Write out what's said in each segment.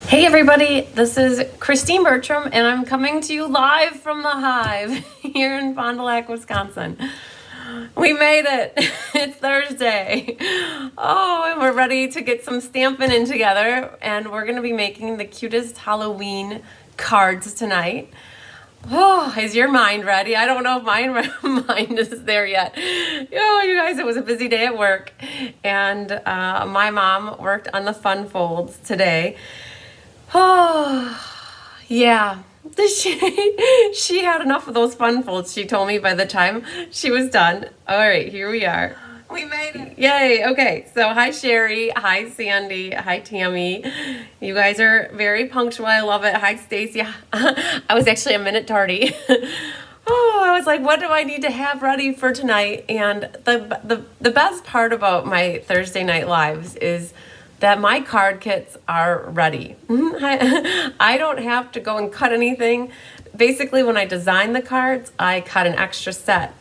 Hey everybody, this is Christine Bertram and I'm coming to you live from the Hive here in Fond du Lac, Wisconsin. We made it. It's Thursday. Oh, and we're ready to get some stamping in together, and we're going to be making the cutest Halloween cards tonight. Oh, is your mind ready? I don't know if my mind is there yet. Oh, you guys, it was a busy day at work, and my mom worked on the fun folds today. Oh, yeah. She had enough of those fun folds, she told me by the time she was done. All right, here we are. We made it. Yay. Okay, so hi Sherry, hi Sandy, hi Tammy. You guys are very punctual. I love it. Hi Stacy. I was actually a minute tardy. Oh, I was like, what do I need to have ready for tonight? And the best part about my Thursday night lives is that my card kits are ready. I don't have to go and cut anything. Basically, when I design the cards, I cut an extra set.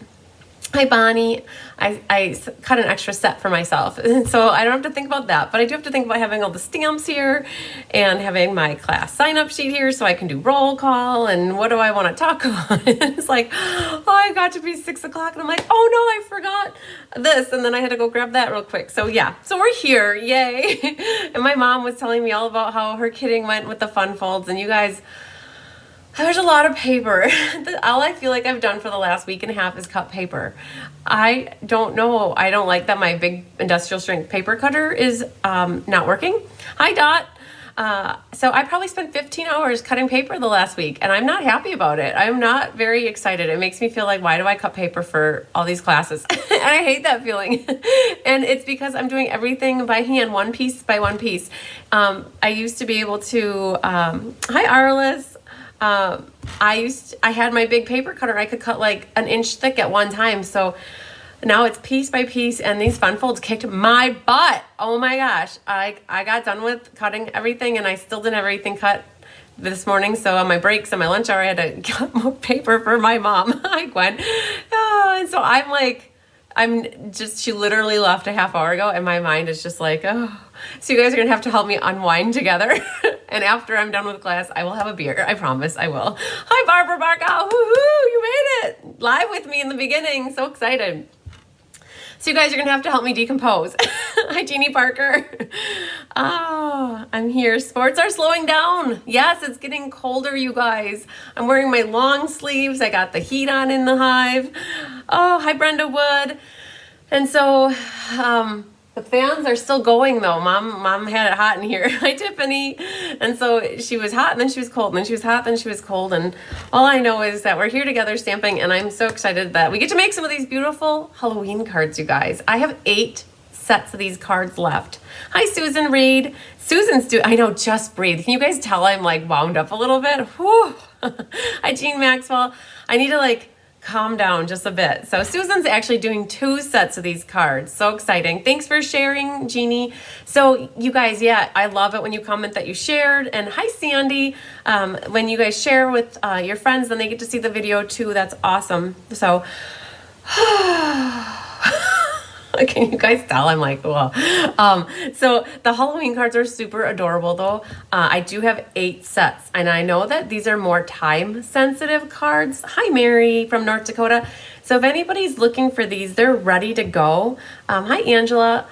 Hi, Bonnie. I cut an extra set for myself. So I don't have to think about that, but I do have to think about having all the stamps here and having my class sign-up sheet here so I can do roll call and what do I want to talk about. It's like, oh, I got to be 6 o'clock and I'm like, oh no, I forgot this. And then I had to go grab that real quick. So yeah, so we're here, yay. And my mom was telling me all about how her kitting went with the fun folds, and you guys, there's a lot of paper. All I feel like I've done for the last week and a half is cut paper. I don't know. I don't like that my big industrial strength paper cutter is not working. Hi, Dot. So I probably spent 15 hours cutting paper the last week, and I'm not happy about it. I'm not very excited. It makes me feel like, why do I cut paper for all these classes? And I hate that feeling. And it's because I'm doing everything by hand, one piece by one piece. I used to be able to, hi, Arliss. I had my big paper cutter. I could cut like an inch thick at one time. So now it's piece by piece, and these fun folds kicked my butt. Oh my gosh. I got done with cutting everything, and I still didn't have everything cut this morning. So on my breaks and my lunch hour, I had to cut more paper for my mom. Hi, Gwen. And so she literally left a half hour ago, and my mind is just like, oh. So you guys are going to have to help me unwind together. And after I'm done with class, I will have a beer. I promise I will. Hi, Barbara Barkow. Woohoo, you made it. Live with me in the beginning. So excited. So you guys are going to have to help me decompose. Hi, Jeannie Parker. Oh, I'm here. Sports are slowing down. Yes, it's getting colder, you guys. I'm wearing my long sleeves. I got the heat on in the Hive. Oh, hi, Brenda Wood. And so, the fans are still going though. Mom had it hot in here. Hi, Tiffany. And so she was hot and then she was cold and then she was hot, then she was cold. And all I know is that we're here together stamping, and I'm so excited that we get to make some of these beautiful Halloween cards, you guys. I have 8 sets of these cards left. Hi, Susan Reed. I know, just breathe. Can you guys tell I'm like wound up a little bit? Whew. Hi, Jean Maxwell. I need to calm down just a bit. So Susan's actually doing 2 sets of these cards. So exciting. Thanks for sharing, Jeannie. So you guys, yeah, I love it when you comment that you shared. And hi, Sandy. When you guys share with your friends, then they get to see the video too. That's awesome. So can you guys tell I'm like, whoa. So the Halloween cards are super adorable though. I do have 8 sets, and I know that these are more time sensitive cards. Hi, Mary from North Dakota. So if anybody's looking for these, they're ready to go. Hi, Angela.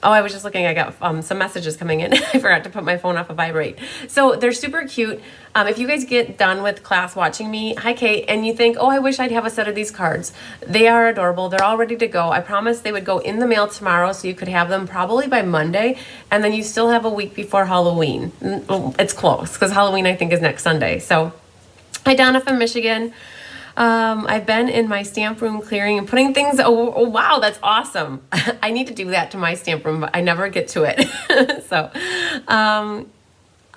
Oh, I was just looking, I got some messages coming in. I forgot to put my phone off of vibrate. So they're super cute. If you guys get done with class watching me, hi Kate, and you think, oh, I wish I'd have a set of these cards. They are adorable. They're all ready to go. I promised they would go in the mail tomorrow, so you could have them probably by Monday, and then you still have a week before Halloween. It's close, because Halloween I think is next Sunday. So hi, Donna from Michigan. I've been in my stamp room clearing and putting things. Oh wow, that's awesome. I need to do that to my stamp room, but I never get to it. So,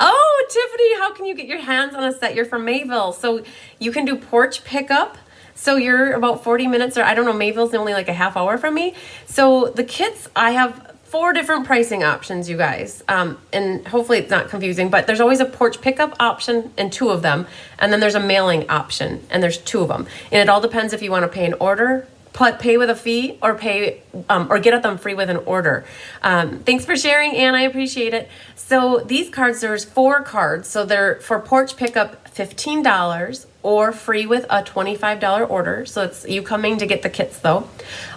oh, Tiffany, how can you get your hands on a set? You're from Mayville, so you can do porch pickup. So you're about 40 minutes, or I don't know, Mayville's only like a half hour from me. So the kits, I have 4 different pricing options, you guys. And hopefully it's not confusing, but there's always a porch pickup option and 2 of them. And then there's a mailing option, and there's 2 of them. And it all depends if you want to pay an order pay with a fee or pay or get them free with an order. Thanks for sharing, Anne. I appreciate it. So these cards, there's 4 cards. So they're for porch pickup $15 or free with a $25 order. So it's you coming to get the kits though.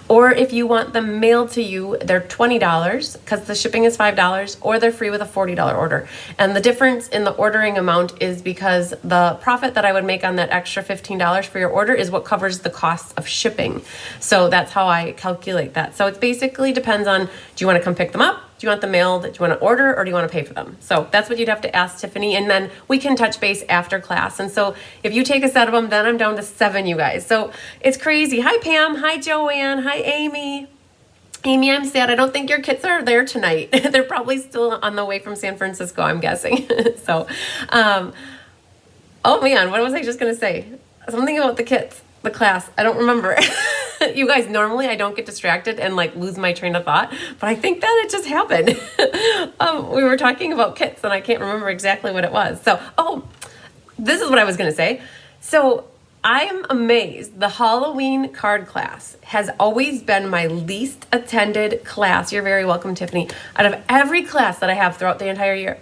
Or if you want them mailed to you, they're $20 because the shipping is $5, or they're free with a $40 order. And the difference in the ordering amount is because the profit that I would make on that extra $15 for your order is what covers the cost of shipping. So that's how I calculate that. So it basically depends on, do you want to come pick them up? Do you want them mailed? Do you want to order, or do you want to pay for them? So that's what you'd have to ask Tiffany, and then we can touch base after class. And so if you take a set of them, then I'm down to 7, you guys. So it's crazy. Hi, Pam. Hi, Joanne. Hi, Amy. Amy, I'm sad. I don't think your kits are there tonight. They're probably still on the way from San Francisco, I'm guessing. So, oh man, what was I just going to say? Something about the kits, the class. I don't remember. You guys, normally I don't get distracted and like lose my train of thought, but I think that it just happened. We were talking about kits and I can't remember exactly what it was. So, oh, this is what I was going to say. So I am amazed. The Halloween card class has always been my least attended class. You're very welcome, Tiffany. Out of every class that I have throughout the entire year.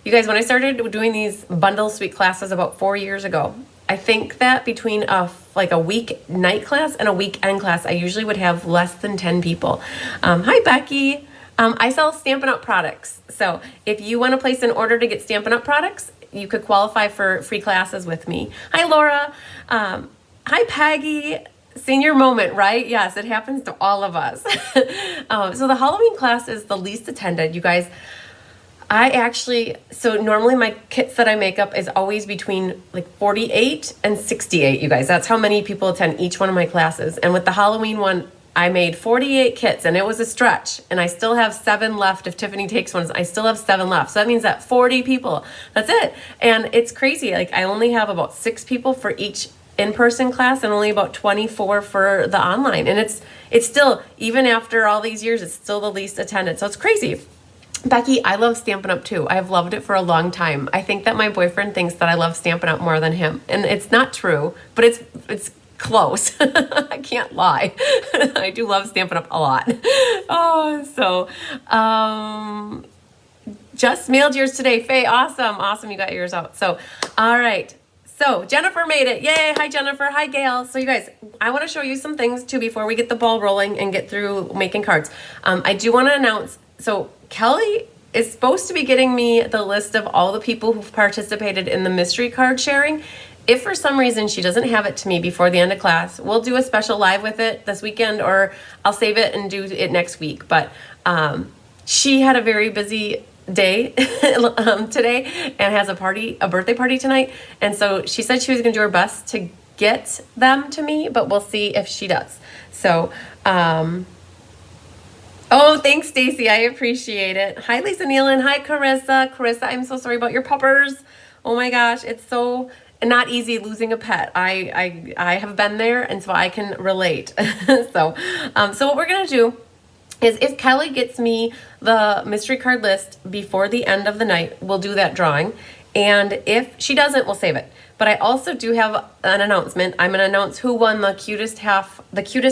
You guys, when I started doing these bundle suite classes about 4 years ago, I think that between a week night class and a weekend class, I usually would have less than 10 people. Hi, Becky. I sell Stampin' Up! Products. So if you want to place an order to get Stampin' Up! Products, you could qualify for free classes with me. Hi, Laura. Hi, Peggy. Senior moment, right? Yes, it happens to all of us. So the Halloween class is the least attended, you guys. So normally my kits that I make up is always between like 48 and 68, you guys. That's how many people attend each one of my classes. And with the Halloween one, I made 48 kits and it was a stretch. And I still have 7 left. If Tiffany takes one, I still have 7 left. So that means that 40 people, that's it. And it's crazy. Like I only have about 6 people for each in-person class and only about 24 for the online. And it's still, even after all these years, it's still the least attended. So it's crazy. Becky, I love Stampin' Up! Too. I've loved it for a long time. I think that my boyfriend thinks that I love Stampin' Up! More than him. And it's not true, but it's close. I can't lie. I do love Stampin' Up! A lot. Just mailed yours today. Faye, awesome. You got yours out. So, all right. So Jennifer made it. Yay. Hi, Jennifer. Hi, Gail. So you guys, I want to show you some things too before we get the ball rolling and get through making cards. I do want to announce, so Kelly is supposed to be getting me the list of all the people who've participated in the mystery card sharing. If for some reason she doesn't have it to me before the end of class, we'll do a special live with it this weekend, or I'll save it and do it next week. But she had a very busy day today and has a birthday party tonight. And so she said she was going to do her best to get them to me, but we'll see if she does. So, oh, thanks, Stacy. I appreciate it. Hi, Lisa Nealon. Hi, Carissa. Carissa, I'm so sorry about your puppers. Oh my gosh, it's so not easy losing a pet. I have been there, and so I can relate. So what we're gonna do is if Kelly gets me the mystery card list before the end of the night, we'll do that drawing. And if she doesn't, we'll save it. But I also do have an announcement. I'm going to announce who won the Cutest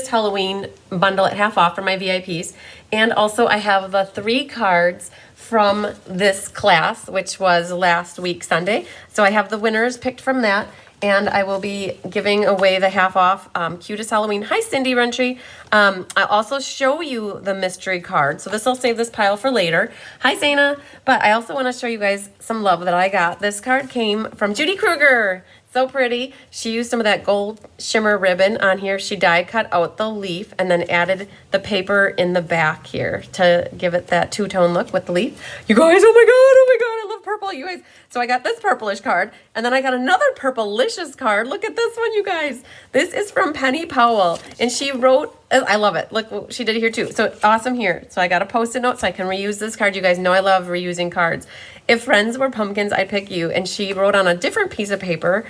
Halloween bundle at half off for my VIPs. And also I have the 3 cards from this class, which was last week, Sunday. So I have the winners picked from that. And I will be giving away the half off Cutest Halloween. Hi, Cindy Rentry. I'll also show you the mystery card. So I'll save this pile for later. Hi, Zaina. But I also want to show you guys some love that I got. This card came from Judy Kruger. So pretty. She used some of that gold shimmer ribbon on here. She die cut out the leaf and then added the paper in the back here to give it that two-tone look with the leaf. You guys, oh my God, I love purple, you guys. So I got this purplish card, and then I got another purplicious card. Look at this one, you guys. This is from Penny Powell, and she wrote, I love it. Look what she did here too. So awesome here. So I got a Post-it note so I can reuse this card. You guys know I love reusing cards. If friends were pumpkins, I'd pick you. And she wrote on a different piece of paper,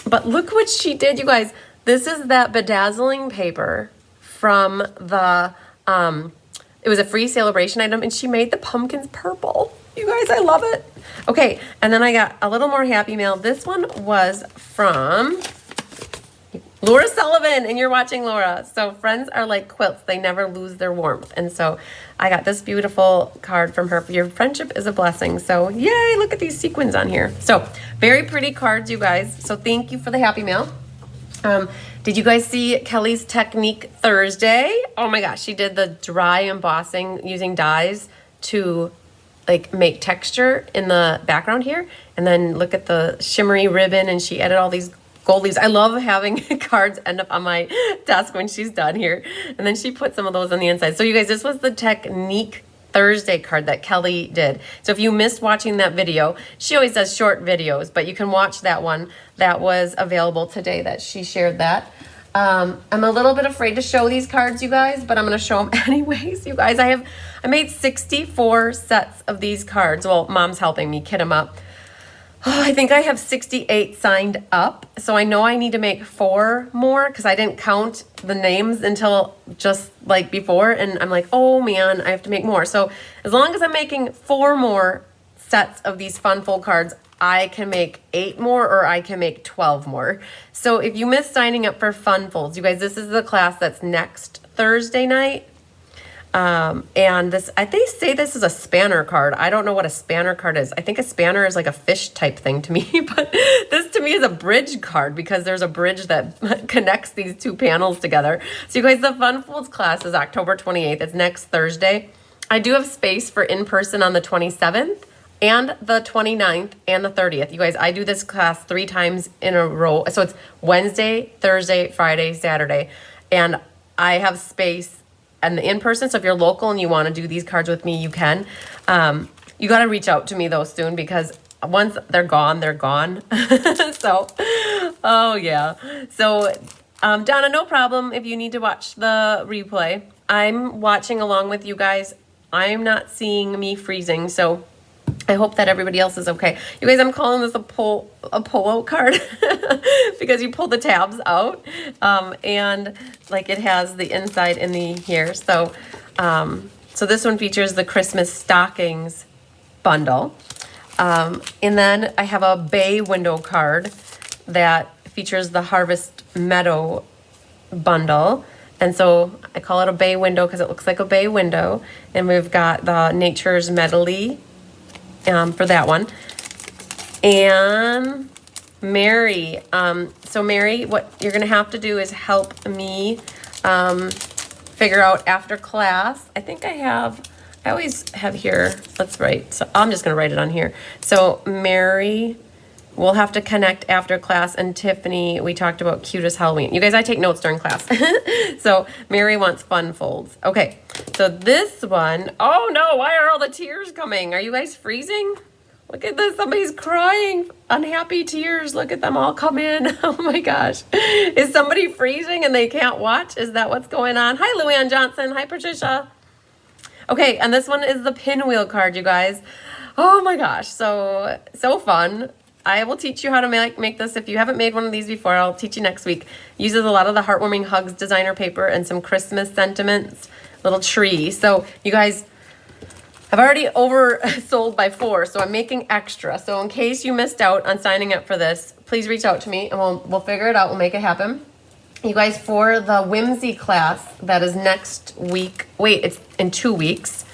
but look what she did, you guys. This is that bedazzling paper from the, it was a free sale-a-bration item, and she made the pumpkins purple. You guys, I love it. Okay, and then I got a little more happy mail. This one was from Laura Sullivan, and you're watching Laura. So friends are like quilts. They never lose their warmth. And so I got this beautiful card from her. Your friendship is a blessing. So yay, look at these sequins on here. So very pretty cards, you guys. So thank you for the Happy Mail. Did you guys see Kelly's Technique Thursday? Oh my gosh, she did the dry embossing using dyes to like make texture in the background here. And then look at the shimmery ribbon, and she added all these gold leaves. I love having cards end up on my desk when she's done here. And then she put some of those on the inside. So you guys, this was the Technique Thursday card that Kelly did. So if you missed watching that video, she always does short videos, but you can watch that one that was available today that she shared that. I'm a little bit afraid to show these cards, you guys, but I'm going to show them anyways. You guys, I made 64 sets of these cards. Well, Mom's helping me kit them up. Oh, I think I have 68 signed up. So I know I need to make 4 more because I didn't count the names until just like before. And I'm like, oh man, I have to make more. So as long as I'm making 4 more sets of these fun fold cards, I can make 8 more or I can make 12 more. So if you missed signing up for Fun Folds, you guys, this is the class that's next Thursday night. And this, they say this is a spanner card. I don't know what a spanner card is. I think a spanner is like a fish type thing to me, but this to me is a bridge card because there's a bridge that connects these 2 panels together. So you guys, the Fun Folds class is October 28th. It's next Thursday. I do have space for in-person on the 27th and the 29th and the 30th. You guys, I do this class 3 times in a row. So it's Wednesday, Thursday, Friday, Saturday. And I have space and the in-person. So if you're local and you want to do these cards with me, you can. You got to reach out to me though soon because once they're gone, they're gone. So, oh yeah. So, Donna, no problem if you need to watch the replay. I'm watching along with you guys. I'm not seeing me freezing. So I hope that everybody else is okay. You guys, I'm calling this a pull-out card because you pull the tabs out, and like it has the inside in the here. So, so this one features the Christmas stockings bundle, and then I have a bay window card that features the Harvest Meadow bundle. And so I call it a bay window because it looks like a bay window. And we've got the Nature's Medley for that one. And Mary, so Mary, what you're gonna have to do is help me figure out after class. I think I always have here, let's write, so I'm just gonna write it on here. So Mary, we'll have to connect after class, and Tiffany, we talked about Cutest Halloween. You guys, I take notes during class. So Mary wants fun folds. Okay, so this one, oh no, why are all the tears coming? Are you guys freezing? Look at this, somebody's crying. Unhappy tears, look at them all come in. Oh my gosh. Is somebody freezing and they can't watch? Is that what's going on? Hi, Luann Johnson. Hi, Patricia. Okay, and this one is the Pinwheel card, you guys. Oh my gosh, so fun. I will teach you how to make this. If you haven't made one of these before, I'll teach you next week. Uses a lot of the Heartwarming Hugs designer paper and some Christmas sentiments, little tree. So you guys, I've already oversold by 4, so I'm making extra. So in case you missed out on signing up for this, please reach out to me and we'll figure it out. We'll make it happen. You guys, for the Whimsy class that is next week, wait, it's in 2 weeks.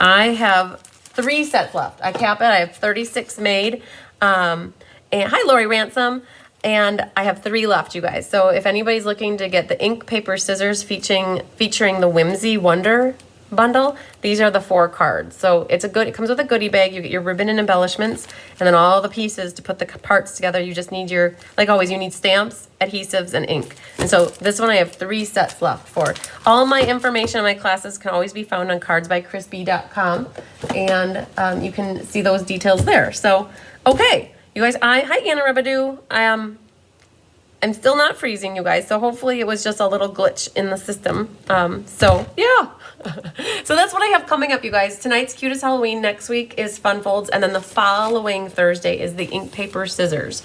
I have 3 sets left. I cap it. I have 36 made. And hi, Lori Ransom. And I have 3 left, you guys. So if anybody's looking to get the ink, paper, scissors featuring the Whimsy Wonder bundle, these are the 4 cards. So it comes with a goodie bag. You get your ribbon and embellishments, and then all the pieces to put the parts together. You just need like always, you need stamps, adhesives, and ink. And so this one I have 3 sets left for. All my information in my classes can always be found on cardsbychrisb.com, and you can see those details there. So, okay, you guys, hi Anna Rebadoo. I'm still not freezing, you guys, so hopefully it was just a little glitch in the system. So, yeah. So that's what I have coming up, you guys. Tonight's Cutest Halloween. Next week is Fun Folds. And then the following Thursday is the ink, paper, scissors.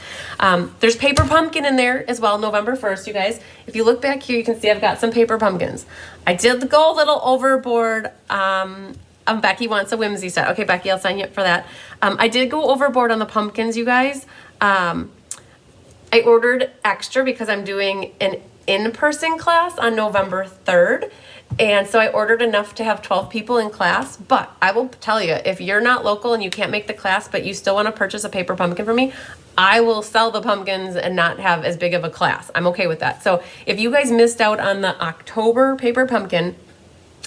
There's Paper Pumpkin in there as well, November 1st, you guys. If you look back here, you can see I've got some paper pumpkins. I did go a little overboard. Becky wants a Whimsy set. Okay, Becky, I'll sign you up for that. I did go overboard on the pumpkins, you guys. I ordered extra because I'm doing an in-person class on November 3rd. And so I ordered enough to have 12 people in class. But I will tell you, if you're not local and you can't make the class, but you still want to purchase a paper pumpkin from me, I will sell the pumpkins and not have as big of a class. I'm okay with that. So if you guys missed out on the October paper pumpkin,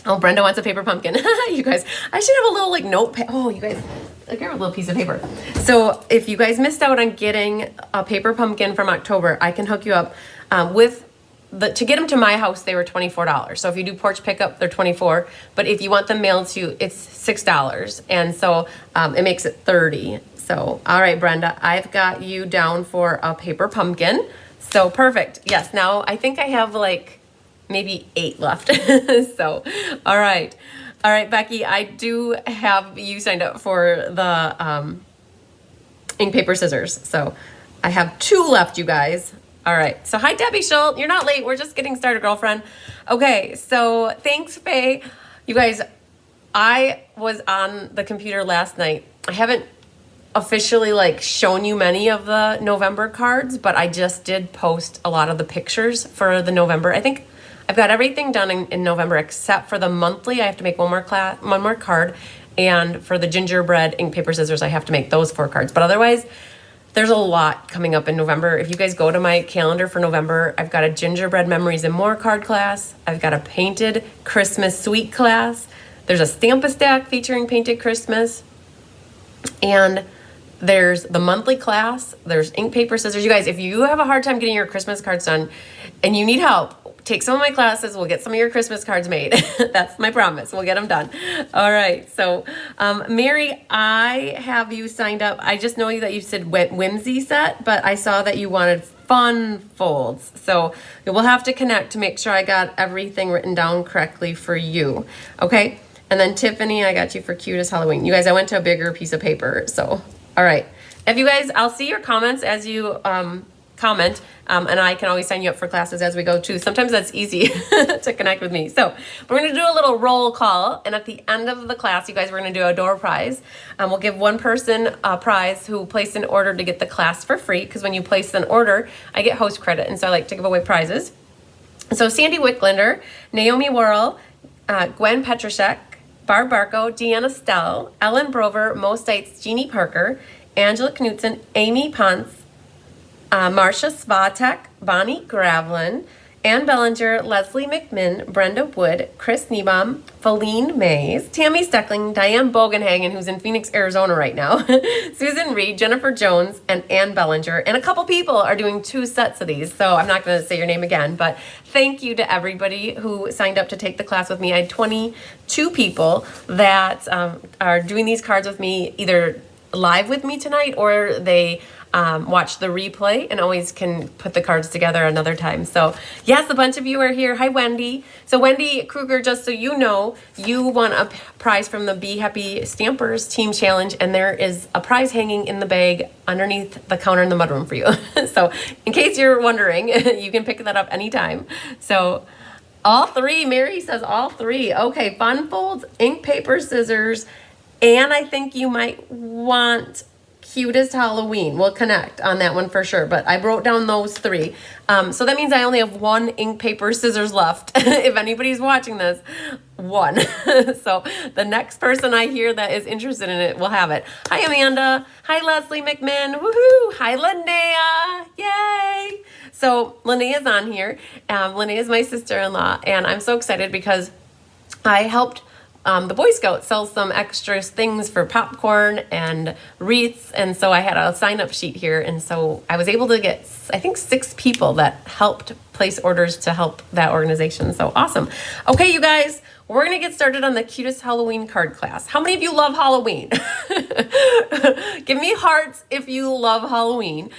oh, Brenda wants a paper pumpkin. You guys, I should have a little like notepad. Oh, you guys, I got a little piece of paper. So if you guys missed out on getting a paper pumpkin from October, I can hook you up with to get them to my house, they were $24. So if you do porch pickup, they're $24. But if you want them mailed to, it's $6. And so it makes it $30. So, all right, Brenda, I've got you down for a paper pumpkin. So perfect. Yes. Now I think I have like maybe 8 left. So, all right. All right, Becky, I do have you signed up for the ink, paper, scissors. So I have 2 left, you guys. All right. So hi, Debbie Schultz. You're not late. We're just getting started, girlfriend. Okay. So thanks, Faye. You guys, I was on the computer last night. I haven't officially like shown you many of the November cards, but I just did post a lot of the pictures for the November. I think I've got everything done in November except for the monthly. I have to make one more card. And for the gingerbread ink, paper, scissors, I have to make those 4 cards. But otherwise, there's a lot coming up in November. If you guys go to my calendar for November, I've got a gingerbread memories and more card class. I've got a painted Christmas sweet class. There's a Stamp-a-Stack featuring painted Christmas. And there's the monthly class. There's ink, paper, scissors. You guys, if you have a hard time getting your Christmas cards done and you need help, take some of my classes. We'll get some of your Christmas cards made. That's my promise. We'll get them done. All right. So, Mary, I have you signed up. I just know that you said whimsy set, but I saw that you wanted fun folds. So we'll have to connect to make sure I got everything written down correctly for you. Okay. And then Tiffany, I got you for Cutest Halloween. You guys, I went to a bigger piece of paper. So, all right. If you guys, I'll see your comments as you, comment, and I can always sign you up for classes as we go too. Sometimes that's easy to connect with me. So we're going to do a little roll call, and at the end of the class, you guys, we're going to do a door prize. We'll give one person a prize who placed an order to get the class for free, because when you place an order, I get host credit, and so I like to give away prizes. So Sandy Wicklander, Naomi Worrell, Gwen Petrashek, Barb Barco, Deanna Stell, Ellen Brover, Mo Stites, Jeannie Parker, Angela Knutson, Amy Ponce, Marcia Svatek, Bonnie Gravlin, Ann Bellinger, Leslie McMinn, Brenda Wood, Chris Niebaum, Feline Mays, Tammy Steckling, Diane Bogenhagen, who's in Phoenix, Arizona right now, Susan Reed, Jennifer Jones, and Ann Bellinger. And a couple people are doing 2 sets of these, so I'm not going to say your name again, but thank you to everybody who signed up to take the class with me. I had 22 people that are doing these cards with me, either live with me tonight or they watch the replay and always can put the cards together another time. So yes, a bunch of you are here. Hi, Wendy. So Wendy Kruger, just so you know, you won a prize from the Be Happy Stampers Team Challenge, and there is a prize hanging in the bag underneath the counter in the mudroom for you. So in case you're wondering, you can pick that up anytime. So all 3, Mary says all 3. Okay, fun folds, ink, paper, scissors, and I think you might want Cutest Halloween. We'll connect on that one for sure, but I wrote down those 3. So that means I only have 1 ink, paper, scissors left. If anybody's watching this, 1. So the next person I hear that is interested in it will have it. Hi, Amanda. Hi, Leslie McMinn. Woohoo. Hi, Linnea. Yay. So Linnea's on here. Linnea is my sister-in-law, and I'm so excited because I helped the Boy Scouts sell some extra things for popcorn and wreaths, and so I had a sign-up sheet here, and so I was able to get, I think, 6 people that helped place orders to help that organization. So awesome. Okay, you guys, we're gonna get started on the Cutest Halloween card class. How many of you love Halloween? Give me hearts if you love Halloween.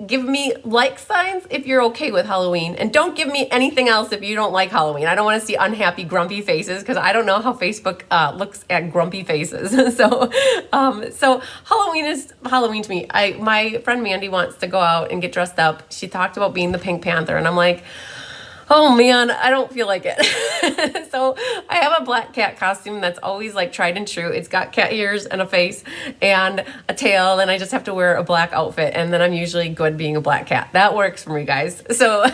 Give me like signs if you're okay with Halloween, and don't give me anything else if you don't like Halloween. I don't want to see unhappy, grumpy faces, because I don't know how Facebook looks at grumpy faces. So Halloween is Halloween to me. My friend Mandy wants to go out and get dressed up. She talked about being the Pink Panther, and I'm like, Oh man, I don't feel like it. So I have a black cat costume that's always like tried and true. It's got cat ears and a face and a tail, and I just have to wear a black outfit, and then I'm usually good being a black cat. That works for me, guys. So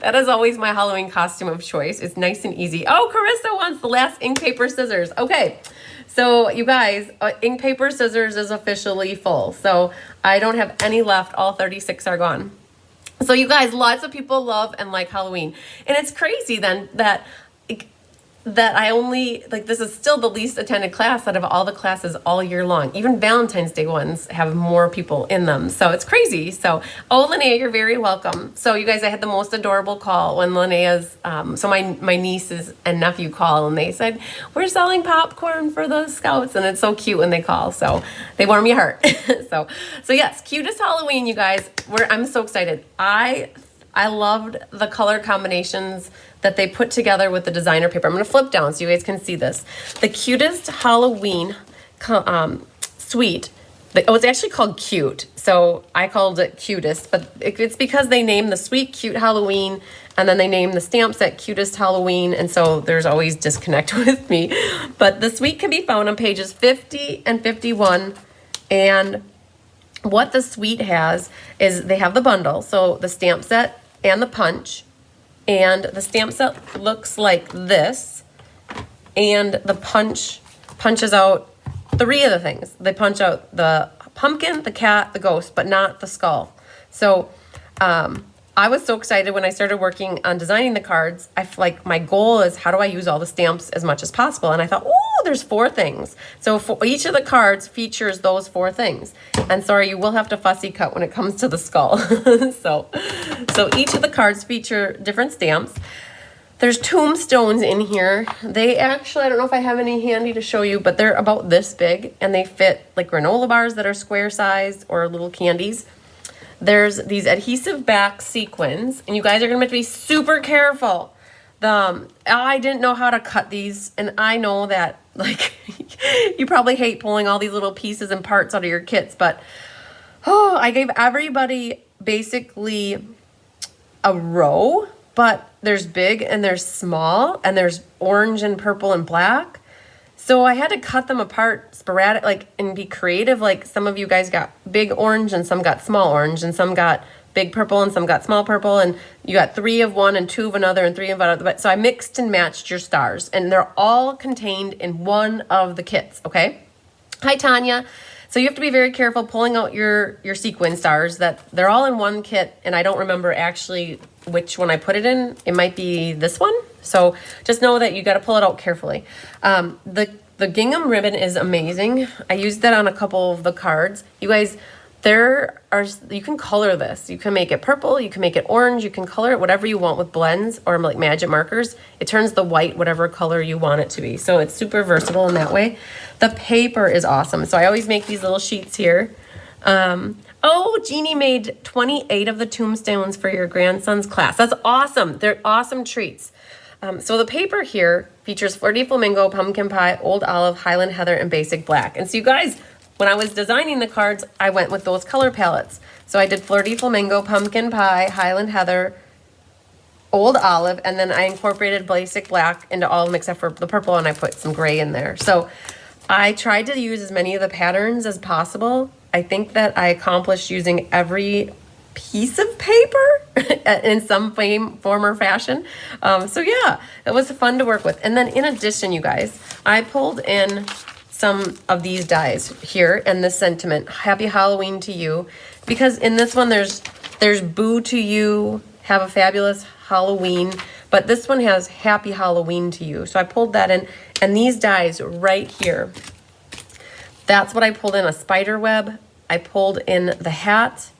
that is always my Halloween costume of choice. It's nice and easy. Oh, Carissa wants the last ink, paper, scissors. Okay. So you guys, ink, paper, scissors is officially full. So I don't have any left. All 36 are gone. So you guys, lots of people love and like Halloween. And it's crazy then that I only, like, this is still the least attended class out of all the classes all year long. Even Valentine's Day ones have more people in them. So it's crazy. So, oh, Linnea, you're very welcome. So you guys, I had the most adorable call when Linnea's, so my nieces and nephew call, and they said, we're selling popcorn for the scouts. And it's so cute when they call. So they warm your heart. so yes, Cutest Halloween, you guys. I'm so excited. I loved the color combinations that they put together with the designer paper. I'm going to flip down so you guys can see this. The Cutest Halloween suite. It's actually called Cute. So I called it Cutest, but it's because they named the suite Cute Halloween, and then they named the stamp set Cutest Halloween, and so there's always disconnect with me. But the suite can be found on pages 50 and 51, and what the suite has is they have the bundle, so the stamp set and the punch, and the stamp set looks like this, and the punch punches out 3 of the things. They punch out the pumpkin, the cat, the ghost, but not the skull. So I was so excited when I started working on designing the cards. My goal is, how do I use all the stamps as much as possible? And I thought, oh, there's 4 things. So for each of the cards features those 4 things. And sorry, you will have to fussy cut when it comes to the skull. so each of the cards feature different stamps. There's tombstones in here. They actually, I don't know if I have any handy to show you, but they're about this big, and they fit like granola bars that are square sized or little candies. There's these adhesive back sequins, and you guys are going to have to be super careful. I didn't know how to cut these, and I know that, like, you probably hate pulling all these little pieces and parts out of your kits, but I gave everybody basically a row, but there's big and there's small, and there's orange and purple and black. So I had to cut them apart sporadic, like, and be creative. Like, some of you guys got big orange and some got small orange, and some got big purple and some got small purple, and you got 3 of one and 2 of another and 3 of another. So I mixed and matched your stars, and they're all contained in one of the kits, okay? Hi, Tanya. So you have to be very careful pulling out your sequin stars. That they're all in one kit, and I don't remember actually which one I put it in. It might be this one. So just know that you got to pull it out carefully. The gingham ribbon is amazing. I used that on a couple of the cards. You guys, you can color this. You can make it purple, you can make it orange, you can color it whatever you want with blends or like magic markers. It turns the white whatever color you want it to be. So it's super versatile in that way. The paper is awesome. So I always make these little sheets here. Oh, Jeannie made 28 of the tombstones for your grandson's class. That's awesome. They're awesome treats. So the paper here features Flirty Flamingo, Pumpkin Pie, Old Olive, Highland Heather, and Basic Black. And so you guys, when I was designing the cards, I went with those color palettes. So I did Flirty Flamingo, Pumpkin Pie, Highland Heather, Old Olive, and then I incorporated Basic Black into all of them except for the purple, and I put some gray in there. So I tried to use as many of the patterns as possible. I think that I accomplished using every piece of paper in some form or fashion. So yeah, it was fun to work with. And then in addition, you guys, I pulled in some of these dies here and this sentiment, Happy Halloween to you, because in this one there's Boo to you, have a fabulous Halloween, but this one has Happy Halloween to you. So I pulled that in, and these dies right here, that's what I pulled in, a spider web. I pulled in the hat,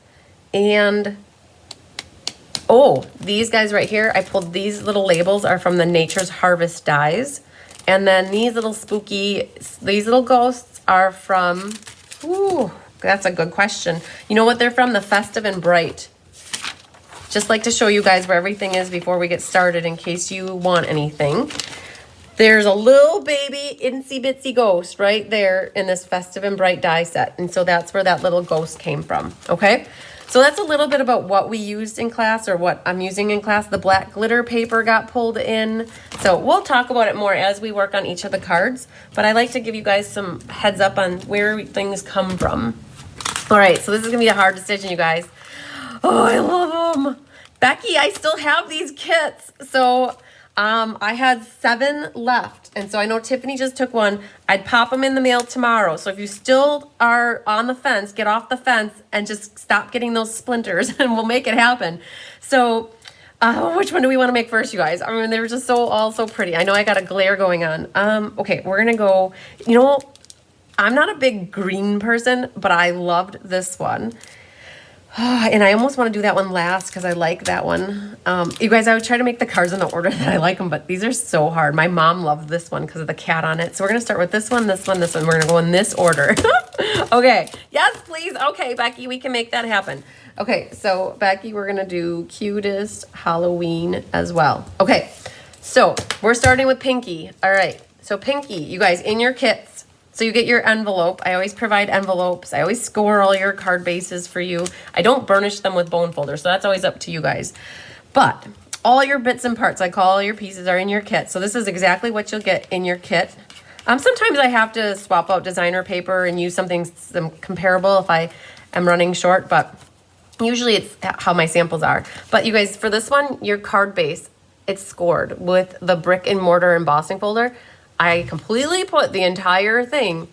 and oh, these guys right here, I pulled these little labels are from the Nature's Harvest dies. And then these little these little ghosts are from, ooh, that's a good question. You know what they're from? The Festive and Bright. Just like to show you guys where everything is before we get started in case you want anything. There's a little baby itsy bitsy ghost right there in this Festive and Bright die set. And so that's where that little ghost came from, okay? So that's a little bit about what we used in class, or what I'm using in class. The black glitter paper got pulled in. So we'll talk about it more as we work on each of the cards. But I like to give you guys some heads up on where things come from. All right, so this is gonna be a hard decision, you guys. Oh, I love them. Becky, I still have these kits. So I had 7 left. And so I know Tiffany just took one. I'd pop them in the mail tomorrow. So if you still are on the fence, get off the fence and just stop getting those splinters and we'll make it happen. So which one do we want to make first, you guys? I mean, they were just all so pretty. I know I got a glare going on. Okay, we're going to go, you know, I'm not a big green person, but I loved this one. And I almost want to do that one last because I like that one. You guys, I would try to make the cards in the order that I like them, but these are so hard. My mom loved this one because of the cat on it. So we're going to start with this one, this one, this one. We're going to go in this order. Okay. Yes, please. Okay, Becky, we can make that happen. Okay, so Becky, we're going to do Cutest Halloween as well. Okay, so we're starting with Pinky. All right, so Pinky, you guys, in your kits, so you get your envelope. I always provide envelopes. I always score all your card bases for you. I don't burnish them with bone folder, so that's always up to you guys. But all your bits and parts, I call all your pieces, are in your kit. So this is exactly what you'll get in your kit. Sometimes I have to swap out designer paper and use something comparable if I am running short, but usually it's how my samples are. But you guys, for this one, your card base, it's scored with the brick and mortar embossing folder. I completely put the entire thing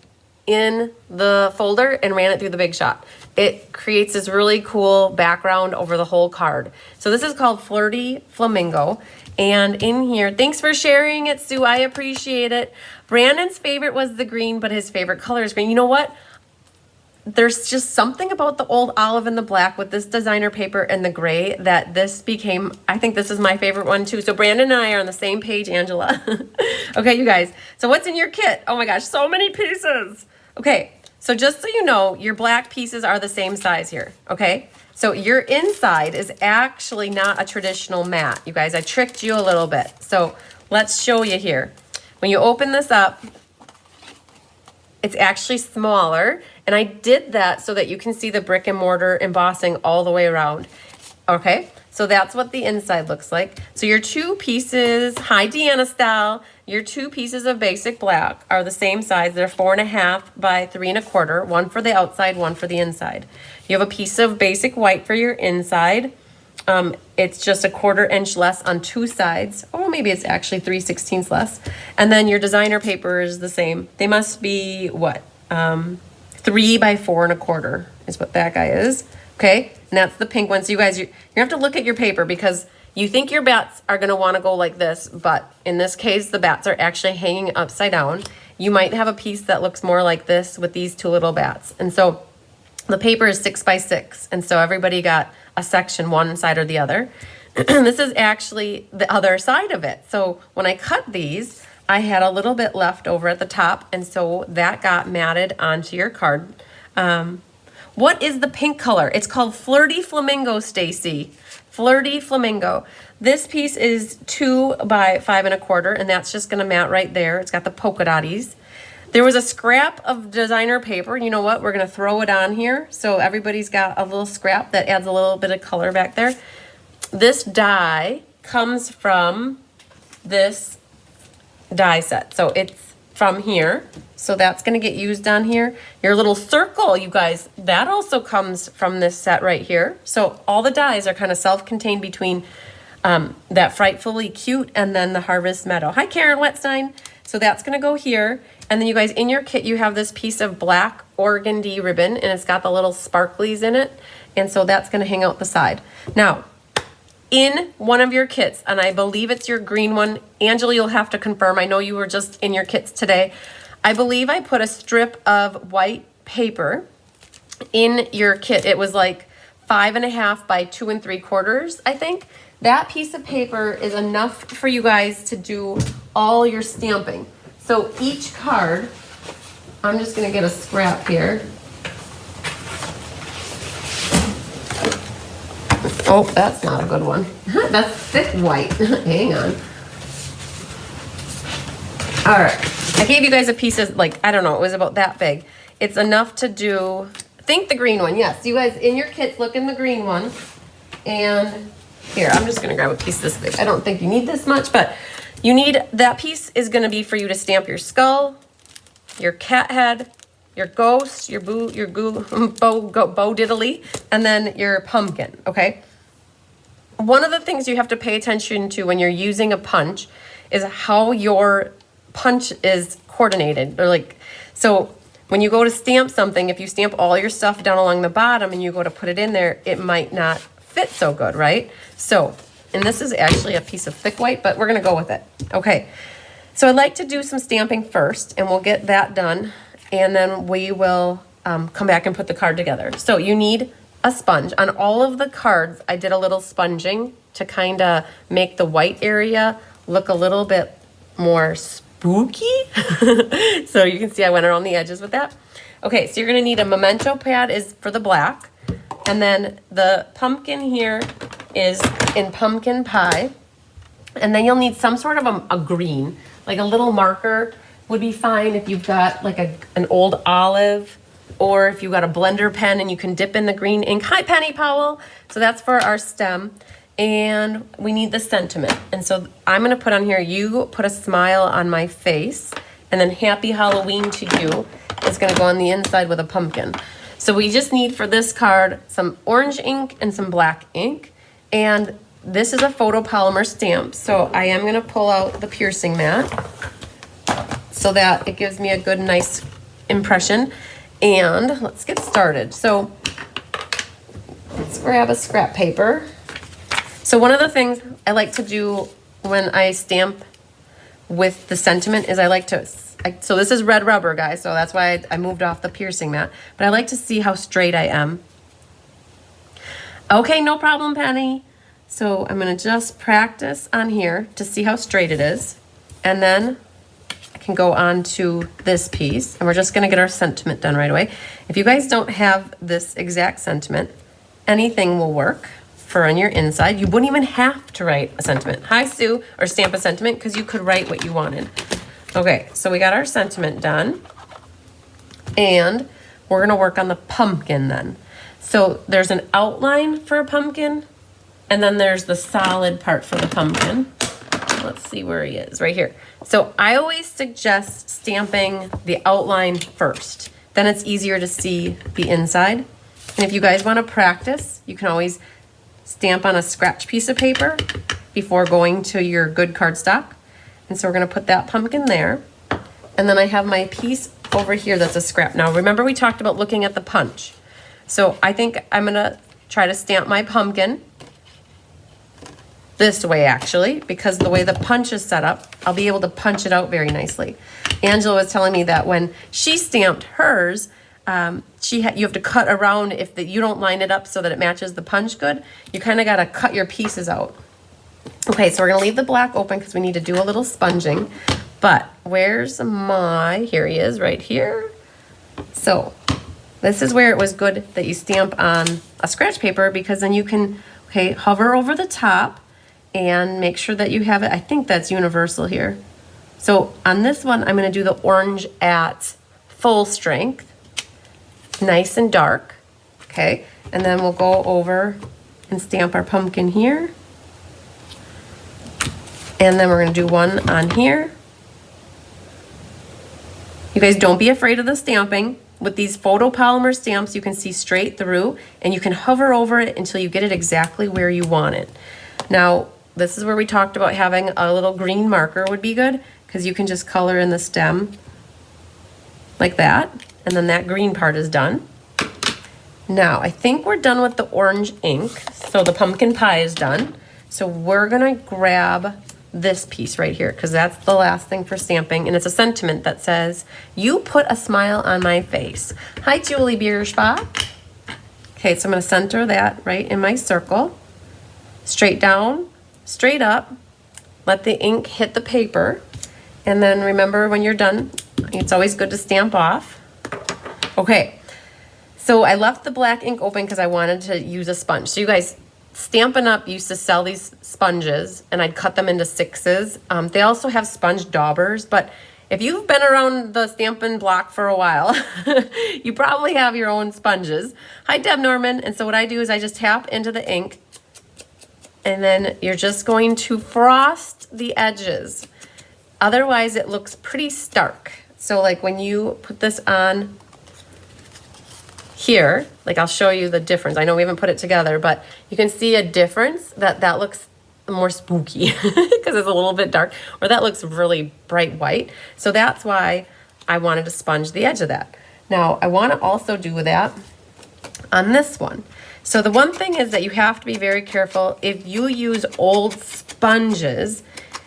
in the folder and ran it through the Big Shot. It creates this really cool background over the whole card. So this is called Flirty Flamingo. And in here, thanks for sharing it, Sue. I appreciate it. Brandon's favorite was the green, but his favorite color is green. You know what? There's just something about the old olive and the black with this designer paper and the gray that this became, I think this is my favorite one too. So Brandon and I are on the same page, Angela. Okay, you guys. So what's in your kit? Oh my gosh, so many pieces. Okay, so just so you know, your black pieces are the same size here, okay? So your inside is actually not a traditional mat. You guys, I tricked you a little bit. So let's show you here. When you open this up, it's actually smaller, and I did that so that you can see the brick and mortar embossing all the way around. Okay, so that's what the inside looks like. So your 2 pieces, hi Deanna style, your 2 pieces of basic black are the same size. They're 4.5 by 3 1/4, one for the outside, one for the inside. You have a piece of basic white for your inside. It's just 1/4 inch less on 2 sides. Oh, maybe it's actually 3/16 less. And then your designer paper is the same. They must be what? 3 by 4 1/4 is what that guy is. Okay, and that's the pink one. So you guys, you have to look at your paper because you think your bats are going to want to go like this, but in this case, the bats are actually hanging upside down. You might have a piece that looks more like this with these 2 little bats. And so the paper is 6 by 6. And so everybody got a section one side or the other. This is actually the other side of it. So when I cut these, I had a little bit left over at the top, and so that got matted onto your card. What is the pink color? It's called Flirty Flamingo, Stacy. Flirty Flamingo. This piece is 2 by 5 1/4, and that's just gonna mat right there. It's got the polka dotties. There was a scrap of designer paper. You know what? We're going to throw it on here. So everybody's got a little scrap that adds a little bit of color back there. This die comes from this die set. So it's from here. So that's going to get used on here. Your little circle, you guys, that also comes from this set right here. So all the dies are kind of self-contained between that Frightfully Cute and then the Harvest Meadow. Hi, Karen Wetstein. So that's going to go here. And then you guys, in your kit, you have this piece of black organdy ribbon, and it's got the little sparklies in it. And so that's going to hang out the side. Now, in one of your kits, and I believe it's your green one, Angela, you'll have to confirm. I know you were just in your kits today. I believe I put a strip of white paper in your kit. It was like 5 1/2 by 2 3/4, I think. That piece of paper is enough for you guys to do all your stamping. So each card, I'm just going to get a scrap here. Oh, that's not a good one. That's thick white. Hang on. All right. I gave you guys a piece of, like, I don't know, it was about that big. It's enough to do think the green one, yes. You guys, in your kits, look in the green one. And here, I'm just gonna grab a piece this big. I don't think you need this much, but you need, that piece is gonna be for you to stamp your skull, your cat head, your ghost, your bow diddly, and then your pumpkin, okay? One of the things you have to pay attention to when you're using a punch is how your punch is coordinated. Or like, so when you go to stamp something, if you stamp all your stuff down along the bottom and you go to put it in there, it might not fit so good, right? So, and this is actually a piece of thick white, but we're gonna go with it. Okay, so I'd like to do some stamping first, and we'll get that done, and then we will come back and put the card together. So you need a sponge. On all of the cards, I did a little sponging to kind of make the white area look a little bit more spooky. So you can see I went around the edges with that. Okay, so you're gonna need a memento pad is for the black, and then the pumpkin here is in pumpkin pie, and then you'll need some sort of a green, like a little marker would be fine if you've got like an old olive, or if you've got a blender pen and you can dip in the green ink. Hi, Penny Powell. So that's for our stem. And we need the sentiment. And so I'm gonna put on here, you put a smile on my face, and then happy Halloween to you is gonna go on the inside with a pumpkin. So we just need for this card some orange ink and some black ink. And this is a photopolymer stamp. So I am gonna pull out the piercing mat so that it gives me a good, nice impression. And let's get started. So let's grab a scrap paper. So one of the things I like to do when I stamp with the sentiment is I like to, so this is red rubber, guys, so that's why I moved off the piercing mat, but I like to see how straight I am. Okay, no problem, Penny. So I'm gonna just practice on here to see how straight it is, and then I can go on to this piece, and we're just gonna get our sentiment done right away. If you guys don't have this exact sentiment, anything will work for on your inside. You wouldn't even have to write a sentiment. Hi, Sue, or stamp a sentiment, because you could write what you wanted. Okay, so we got our sentiment done, and we're gonna work on the pumpkin then. So there's an outline for a pumpkin, and then there's the solid part for the pumpkin. Let's see where he is, right here. So I always suggest stamping the outline first. Then it's easier to see the inside. And if you guys wanna practice, you can always stamp on a scratch piece of paper before going to your good cardstock. And so we're gonna put that pumpkin there. And then I have my piece over here that's a scrap. Now remember we talked about looking at the punch. So I think I'm gonna try to stamp my pumpkin this way actually, because the way the punch is set up, I'll be able to punch it out very nicely. Angela was telling me that when she stamped hers, you have to cut around if you don't line it up so that it matches the punch good. You kind of got to cut your pieces out. Okay, so we're going to leave the black open because we need to do a little sponging. But where's here he is right here. So this is where it was good that you stamp on a scratch paper, because then you can, hover over the top and make sure that you have it. I think that's universal here. So on this one, I'm going to do the orange at full strength. Nice and dark, okay? And then we'll go over and stamp our pumpkin here. And then we're gonna do one on here. You guys don't be afraid of the stamping. With these photopolymer stamps, you can see straight through, and you can hover over it until you get it exactly where you want it. Now, this is where we talked about having a little green marker would be good, because you can just color in the stem like that. And then that green part is done. Now, I think we're done with the orange ink. So the pumpkin pie is done. So we're gonna grab this piece right here, because that's the last thing for stamping. And it's a sentiment that says, you put a smile on my face. Hi, Julie Bierschbach. Okay, so I'm gonna center that right in my circle. Straight down, straight up. Let the ink hit the paper. And then remember, when you're done, it's always good to stamp off. Okay, so I left the black ink open because I wanted to use a sponge. So you guys, Stampin' Up! Used to sell these sponges, and I'd cut them into 6s. They also have sponge daubers, but if you've been around the Stampin' Block for a while, you probably have your own sponges. Hi, Deb Norman. And so what I do is I just tap into the ink, and then you're just going to frost the edges. Otherwise, it looks pretty stark. So like when you put this on here, like I'll show you the difference. I know we haven't put it together, but you can see a difference that looks more spooky because it's a little bit dark, or that looks really bright white. So that's why I wanted to sponge the edge of that. Now I want to also do that on this one. So the one thing is that you have to be very careful. If you use old sponges,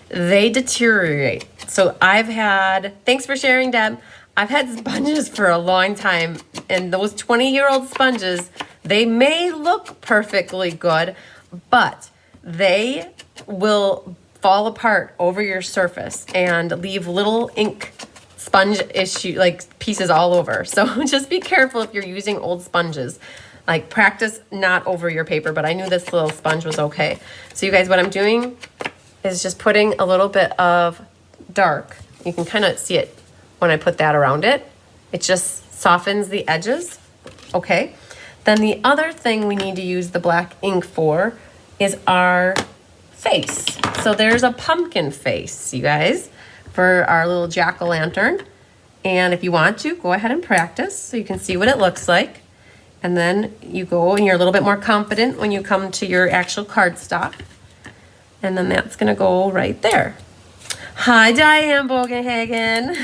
they deteriorate. So thanks for sharing, Deb. I've had sponges for a long time, and those 20-year-old sponges, they may look perfectly good, but they will fall apart over your surface and leave little ink sponge pieces all over. So just be careful if you're using old sponges. Like practice not over your paper, but I knew this little sponge was okay. So you guys, what I'm doing is just putting a little bit of dark. You can kind of see it when I put that around it. It just softens the edges. Okay. Then the other thing we need to use the black ink for is our face. So there's a pumpkin face, you guys, for our little jack-o'-lantern. And if you want to, go ahead and practice so you can see what it looks like. And then you go and you're a little bit more confident when you come to your actual cardstock. And then that's gonna go right there. Hi, Diane Bogenhagen.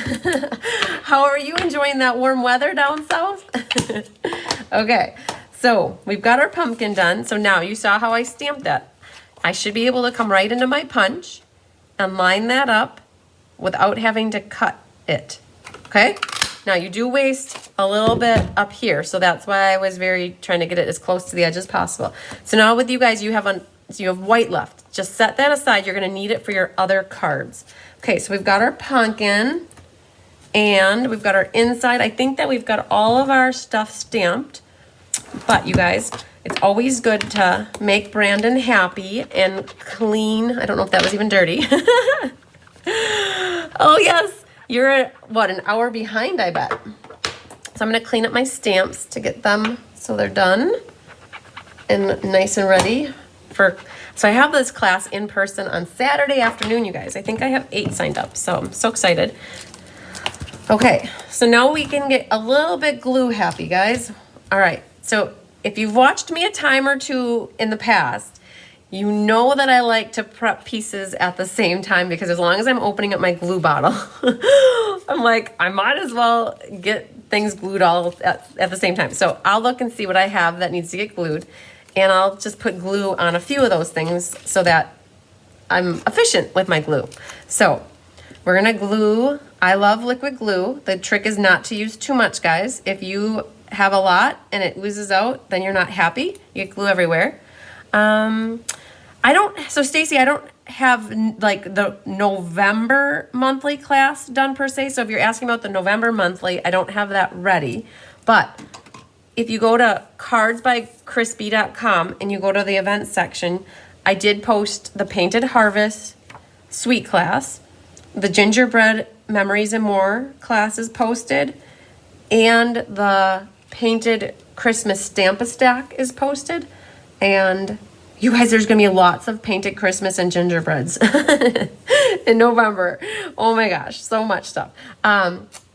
How are you enjoying that warm weather down south? Okay, so we've got our pumpkin done. So now you saw how I stamped that. I should be able to come right into my punch and line that up without having to cut it, okay? Now you do waste a little bit up here, so that's why I was trying to get it as close to the edge as possible. So now with you guys, you have white left. Just set that aside. You're gonna need it for your other cards. Okay, so we've got our pumpkin and we've got our inside. I think that we've got all of our stuff stamped, but you guys, it's always good to make Brandon happy and clean. I don't know if that was even dirty. Oh yes, you're an hour behind, I bet. So I'm gonna clean up my stamps to get them so they're done and nice and ready for. So I have this class in person on Saturday afternoon, you guys. I think I have 8 signed up, so I'm so excited. Okay, so now we can get a little bit glue happy, guys. All right, so if you've watched me a time or two in the past, you know that I like to prep pieces at the same time because as long as I'm opening up my glue bottle, I'm like, I might as well get things glued all at the same time. So I'll look and see what I have that needs to get glued. And I'll just put glue on a few of those things so that I'm efficient with my glue. So we're gonna glue. I love liquid glue. The trick is not to use too much, guys. If you have a lot and it oozes out, then you're not happy. You get glue everywhere. So Stacy, I don't have like the November monthly class done per se. So if you're asking about the November monthly, I don't have that ready. But if you go to cardsbycrispy.com and you go to the events section, I did post the Painted Harvest Sweet class, the Gingerbread Memories and More class is posted, and the Painted Christmas Stamp-a-Stack is posted. And you guys, there's gonna be lots of painted Christmas and gingerbreads in November. Oh my gosh, so much stuff.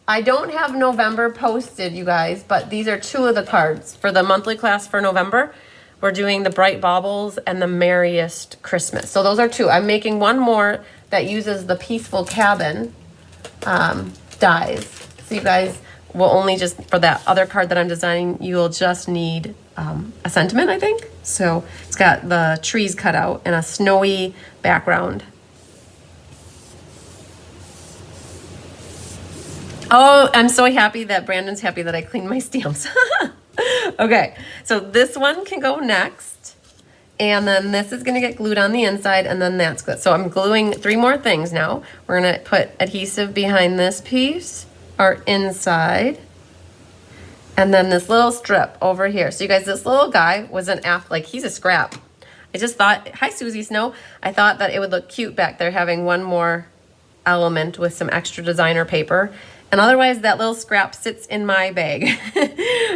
I don't have November posted, you guys, but these are 2 of the cards for the monthly class for November. We're doing the Bright Baubles and the Merriest Christmas. So those are 2. I'm making one more that uses the Peaceful Cabin dies. So you guys will only just, for that other card that I'm designing, you'll just need a sentiment, I think. So it's got the trees cut out and a snowy background. Oh, I'm so happy that Brandon's happy that I cleaned my stamps. Okay, so this one can go next. And then this is gonna get glued on the inside and then that's good. So I'm gluing 3 more things now. We're gonna put adhesive behind this piece, our inside, and then this little strip over here. So you guys, this little guy was he's a scrap. I just thought, hi Susie Snow. I thought that it would look cute back there having one more element with some extra designer paper. And otherwise, that little scrap sits in my bag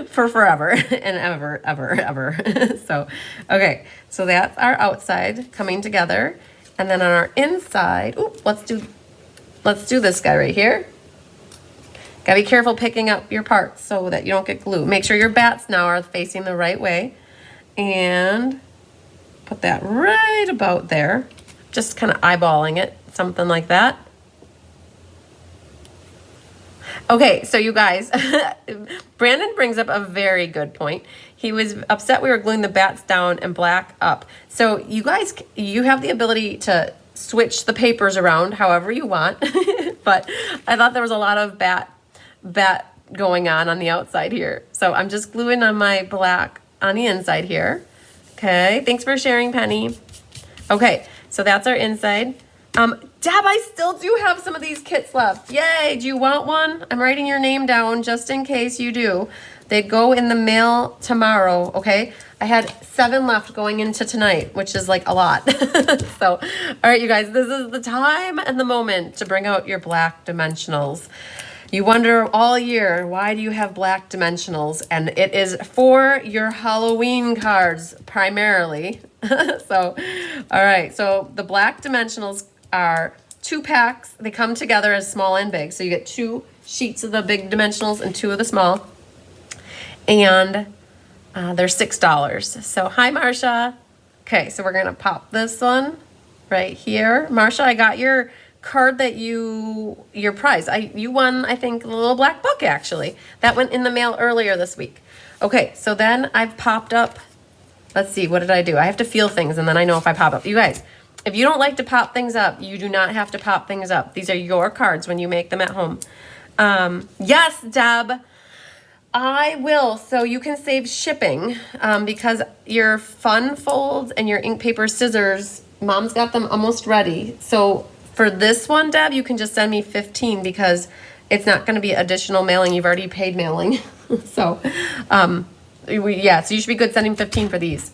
for forever and ever. So, okay, so that's our outside coming together. And then on our inside, ooh, let's do this guy right here. Gotta be careful picking up your parts so that you don't get glue. Make sure your bats now are facing the right way. And put that right about there. Just kind of eyeballing it, something like that. Okay, so you guys, Brandon brings up a very good point. He was upset we were gluing the bats down and black up. So you guys, you have the ability to switch the papers around however you want. But I thought there was a lot of bat going on the outside here. So I'm just gluing on my black on the inside here. Okay, thanks for sharing, Penny. Okay, so that's our inside. Deb, I still do have some of these kits left. Yay, do you want one? I'm writing your name down just in case you do. They go in the mail tomorrow, okay? I had 7 left going into tonight, which is like a lot. So, all right, you guys, this is the time and the moment to bring out your black dimensionals. You wonder all year, why do you have black dimensionals? And it is for your Halloween cards primarily. So, all right, so the black dimensionals are 2 packs. They come together as small and big. So you get 2 sheets of the big dimensionals and 2 of the small. And they're $6. So hi, Marsha. Okay, so we're gonna pop this one right here. Marsha, I got your card that your prize. You won, I think, a little black book actually. That went in the mail earlier this week. Okay, so then I've popped up, let's see, what did I do? I have to feel things and then I know if I pop up. You guys, if you don't like to pop things up, you do not have to pop things up. These are your cards when you make them at home. Yes, Deb, I will. So you can save shipping because your fun folds and your ink paper scissors, Mom's got them almost ready. So for this one, Deb, you can just send me 15 because it's not going to be additional mailing. You've already paid mailing. So, yeah, so you should be good sending 15 for these.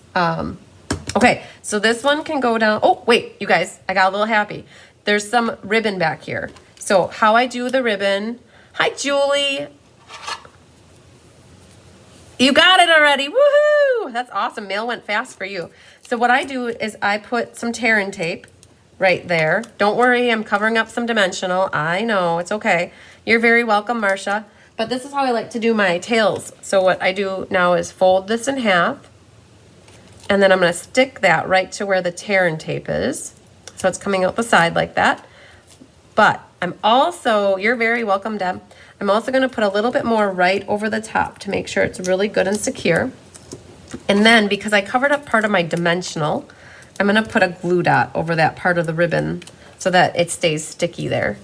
Okay, so this one can go down. Oh, wait, you guys, I got a little happy. There's some ribbon back here. So how I do the ribbon. Hi, Julie. You got it already. Woohoo! That's awesome. Mail went fast for you. So what I do is I put some tear-in tape right there. Don't worry, I'm covering up some dimensional. I know, it's okay. You're very welcome, Marsha. But this is how I like to do my tails. So what I do now is fold this in half. And then I'm going to stick that right to where the tear-in tape is. So it's coming out the side like that. But I'm also, you're very welcome, Deb. I'm also going to put a little bit more right over the top to make sure it's really good and secure. And then because I covered up part of my dimensional, I'm going to put a glue dot over that part of the ribbon so that it stays sticky there.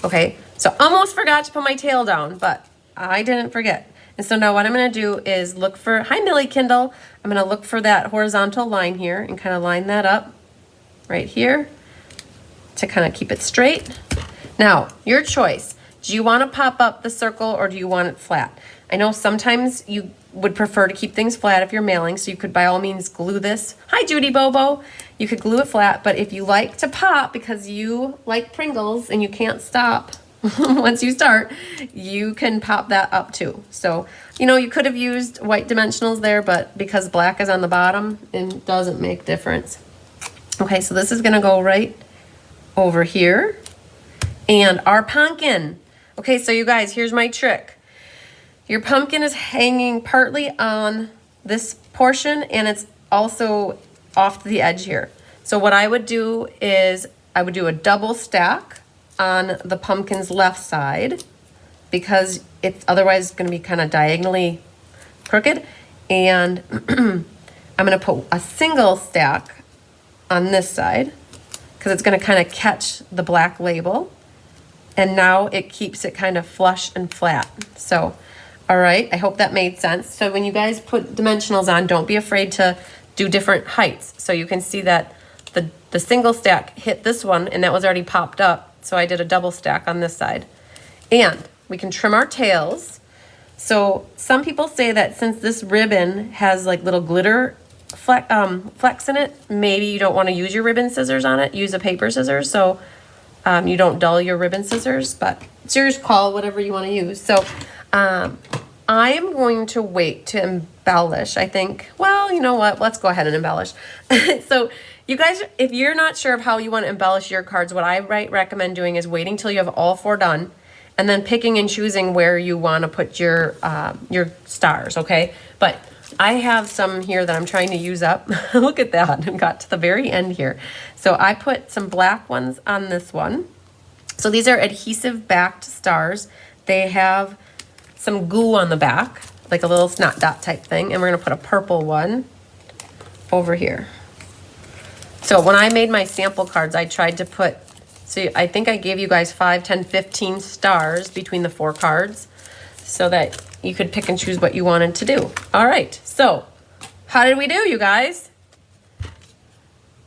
Okay, so almost forgot to put my tail down, but I didn't forget. And so now what I'm going to do is look for, hi Millie Kindle, I'm going to look for that horizontal line here and kind of line that up right here to kind of keep it straight. Now, your choice. Do you want to pop up the circle or do you want it flat? I know sometimes you would prefer to keep things flat if you're mailing, so you could by all means glue this. Hi Judy Bobo. You could glue it flat, but if you like to pop because you like Pringles and you can't stop once you start, you can pop that up too. So, you know, you could have used white dimensionals there, but because black is on the bottom, it doesn't make difference. Okay, so this is gonna go right over here. And our pumpkin. Okay, so you guys, here's my trick. Your pumpkin is hanging partly on this portion and it's also off the edge here. So what I would do is I would do a double stack on the pumpkin's left side because it's otherwise going to be kind of diagonally crooked. And I'm going to put a single stack on this side because it's going to kind of catch the black label. And now it keeps it kind of flush and flat. So, all right, I hope that made sense. So when you guys put dimensionals on, don't be afraid to do different heights. So you can see that the single stack hit this one and that was already popped up. So I did a double stack on this side. And we can trim our tails. So some people say that since this ribbon has like little glitter flecks in it, maybe you don't want to use your ribbon scissors on it, use a paper scissors. So you don't dull your ribbon scissors, but it's your call, whatever you want to use. So I am going to wait to embellish, I think. Well, you know what? Let's go ahead and embellish. So you guys, if you're not sure of how you want to embellish your cards, what I recommend doing is waiting till you have all 4 done and then picking and choosing where you want to put your stars, okay? But I have some here that I'm trying to use up. Look at that. I got to the very end here. So I put some black ones on this one. So these are adhesive backed stars. They have some goo on the back, like a little snot dot type thing. And we're gonna put a purple one over here. So when I made my sample cards, I tried to put, so I think I gave you guys 5, 10, 15 stars between the 4 cards so that you could pick and choose what you wanted to do. All right, so how did we do, you guys?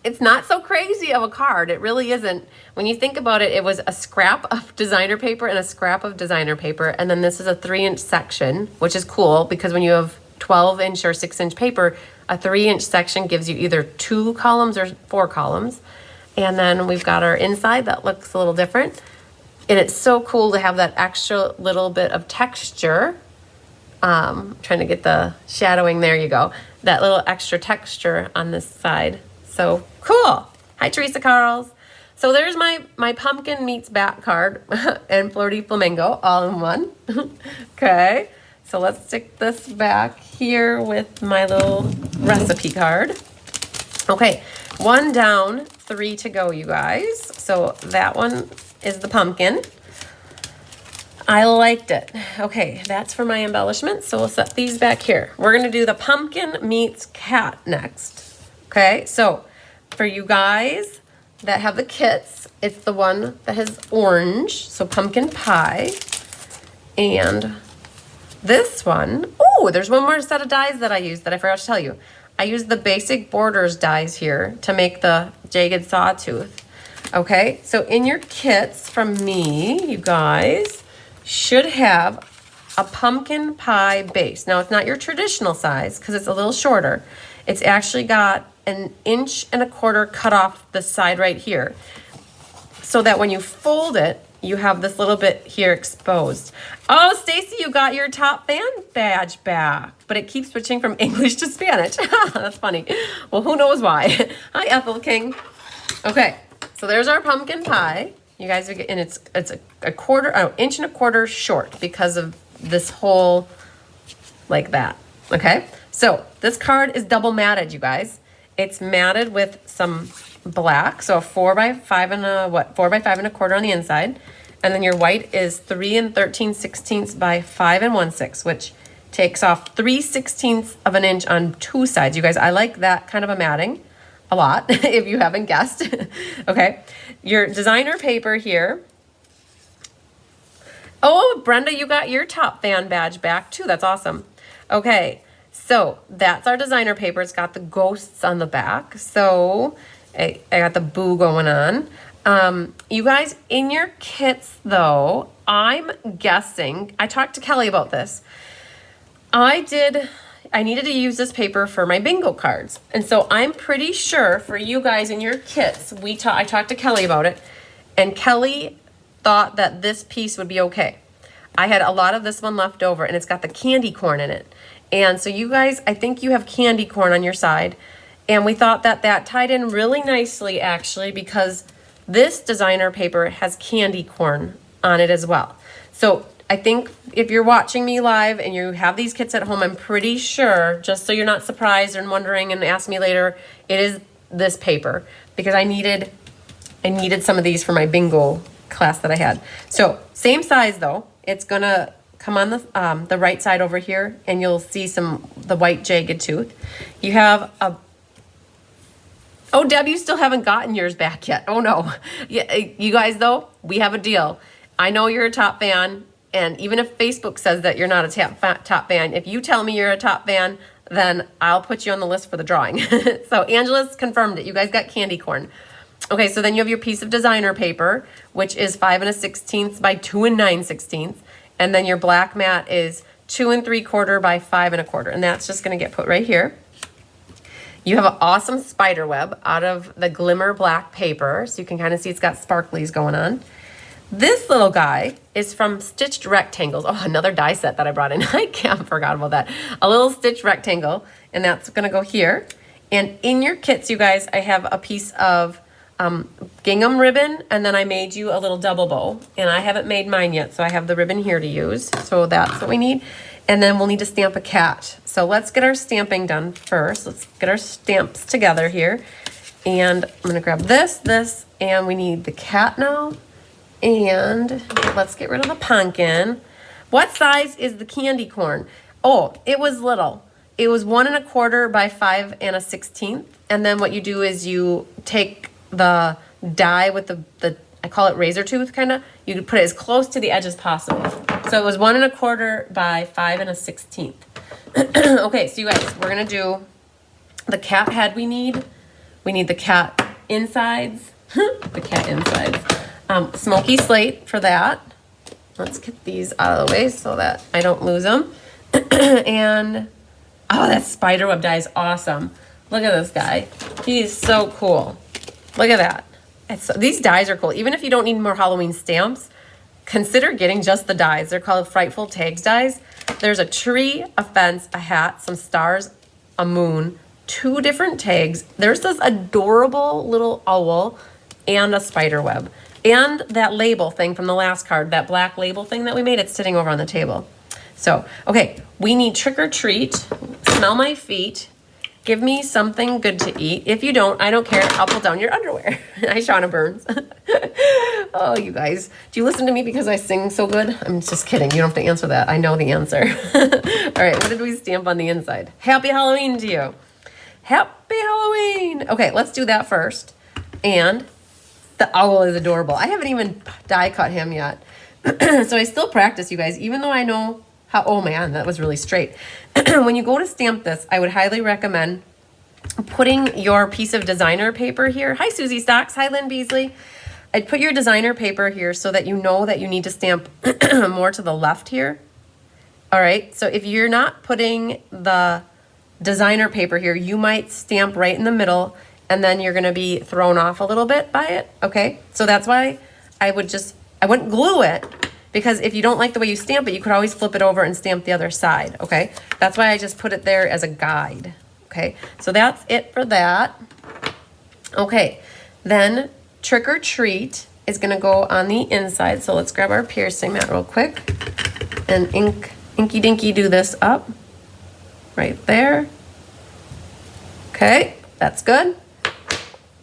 It's not so crazy of a card. It really isn't. When you think about it, it was a scrap of designer paper and a scrap of designer paper. And then this is a 3-inch section, which is cool because when you have 12-inch or 6-inch paper, a 3-inch section gives you either 2 columns or 4 columns. And then we've got our inside that looks a little different. And it's so cool to have that extra little bit of texture. Trying to get the shadowing, there you go. That little extra texture on this side. So cool. Hi, Teresa Carls. So there's my pumpkin meets bat card and Flirty Flamingo all in one. Okay, so let's stick this back here with my little recipe card. Okay, 1 down, 3 to go, you guys. So that one is the pumpkin. I liked it. Okay, that's for my embellishment. So we'll set these back here. We're gonna do the pumpkin meets cat next. Okay, so for you guys that have the kits, it's the one that has orange, so pumpkin pie. And this one, oh, there's one more set of dies that I used that I forgot to tell you. I used the basic borders dies here to make the jagged sawtooth. Okay, so in your kits from me, you guys should have a pumpkin pie base. Now, it's not your traditional size because it's a little shorter. It's actually got 1.25 inches cut off the side right here so that when you fold it, you have this little bit here exposed. Oh, Stacy, you got your top fan badge back, but it keeps switching from English to Spanish. That's funny. Well, who knows why? Hi, Ethel King. Okay, so there's our pumpkin pie. You guys are getting, it's a 1.25 inches short because of this hole like that. Okay, so this card is double matted, you guys. It's matted with some black, so a 4 by 5 and a 4 by 5 1/4 on the inside, and then your white is 3 13/16 by 5 1/6, which takes off 3/16 of an inch on 2 sides. You guys, I like that kind of a matting a lot, if you haven't guessed. Okay, your designer paper here. Oh, Brenda, you got your top fan badge back too. That's awesome. Okay, so that's our designer paper. It's got the ghosts on the back. So I got the boo going on. You guys, in your kits though, I'm guessing, I talked to Kelly about this. I needed to use this paper for my bingo cards. And so I'm pretty sure for you guys in your kits, I talked to Kelly about it, and Kelly thought that this piece would be okay. I had a lot of this one left over, and it's got the candy corn in it. And so you guys, I think you have candy corn on your side. And we thought that that tied in really nicely, actually, because this designer paper has candy corn on it as well. So I think if you're watching me live and you have these kits at home, I'm pretty sure, just so you're not surprised and wondering and ask me later, it is this paper, because I needed some of these for my bingo class that I had. So same size though. It's gonna come on the right side over here, and you'll see the white jagged tooth. You have a, oh, Deb, you still haven't gotten yours back yet. Oh no. Yeah, you guys though, we have a deal. I know you're a top fan, and even if Facebook says that you're not a top fan, if you tell me you're a top fan, then I'll put you on the list for the drawing. So Angela's confirmed it. You guys got candy corn. Okay, so then you have your piece of designer paper, which is 5 1/16 by 2 9/16, and then your black mat is 2 3/4 by 5 1/4, and that's just going to get put right here. You have an awesome spider web out of the glimmer black paper. So you can kind of see it's got sparklies going on. This little guy is from Stitched Rectangles. Oh, another die set that I brought in. I forgot about that. A little stitched rectangle, and that's gonna go here. And in your kits, you guys, I have a piece of gingham ribbon, and then I made you a little double bow. And I haven't made mine yet, so I have the ribbon here to use. So that's what we need. And then we'll need to stamp a cat. So let's get our stamping done first. Let's get our stamps together here. And I'm gonna grab this, and we need the cat now. And let's get rid of the pumpkin. What size is the candy corn? Oh, it was little. It was 1 1/4 by 5 1/16. And then what you do is you take the die with the I call it razor tooth kind of. You put it as close to the edge as possible. So it was 1 1/4 by 5 1/16. Okay, so you guys, we're gonna do the cat head we need. We need the cat insides. The cat insides. Smoky slate for that. Let's get these out of the way so that I don't lose them. And, oh, that spiderweb die is awesome. Look at this guy. He's so cool. Look at that. These dies are cool. Even if you don't need more Halloween stamps, consider getting just the dies. They're called Frightful Tags dies. There's a tree, a fence, a hat, some stars, a moon, 2 different tags. There's this adorable little owl and a spider web. And that label thing from the last card, that black label thing that we made, it's sitting over on the table. So, okay, we need trick or treat, smell my feet, give me something good to eat. If you don't, I don't care, I'll pull down your underwear. Hi, Shauna Burns. Oh, you guys, do you listen to me because I sing so good? I'm just kidding, you don't have to answer that. I know the answer. All right, what did we stamp on the inside? Happy Halloween to you. Happy Halloween. Okay, let's do that first. And the owl is adorable. I haven't even die cut him yet. So I still practice, you guys, even though I know how, oh man, that was really straight. When you go to stamp this, I would highly recommend putting your piece of designer paper here. Hi, Susie Stocks. Hi, Lynn Beasley. I'd put your designer paper here so that you know that you need to stamp more to the left here. All right, so if you're not putting the designer paper here, you might stamp right in the middle, and then you're gonna be thrown off a little bit by it, okay? So that's why I wouldn't glue it, because if you don't like the way you stamp it, you could always flip it over and stamp the other side, okay? That's why I just put it there as a guide, okay? So that's it for that. Okay, then trick or treat is gonna go on the inside. So let's grab our piercing mat real quick and inky dinky do this up right there. Okay, that's good.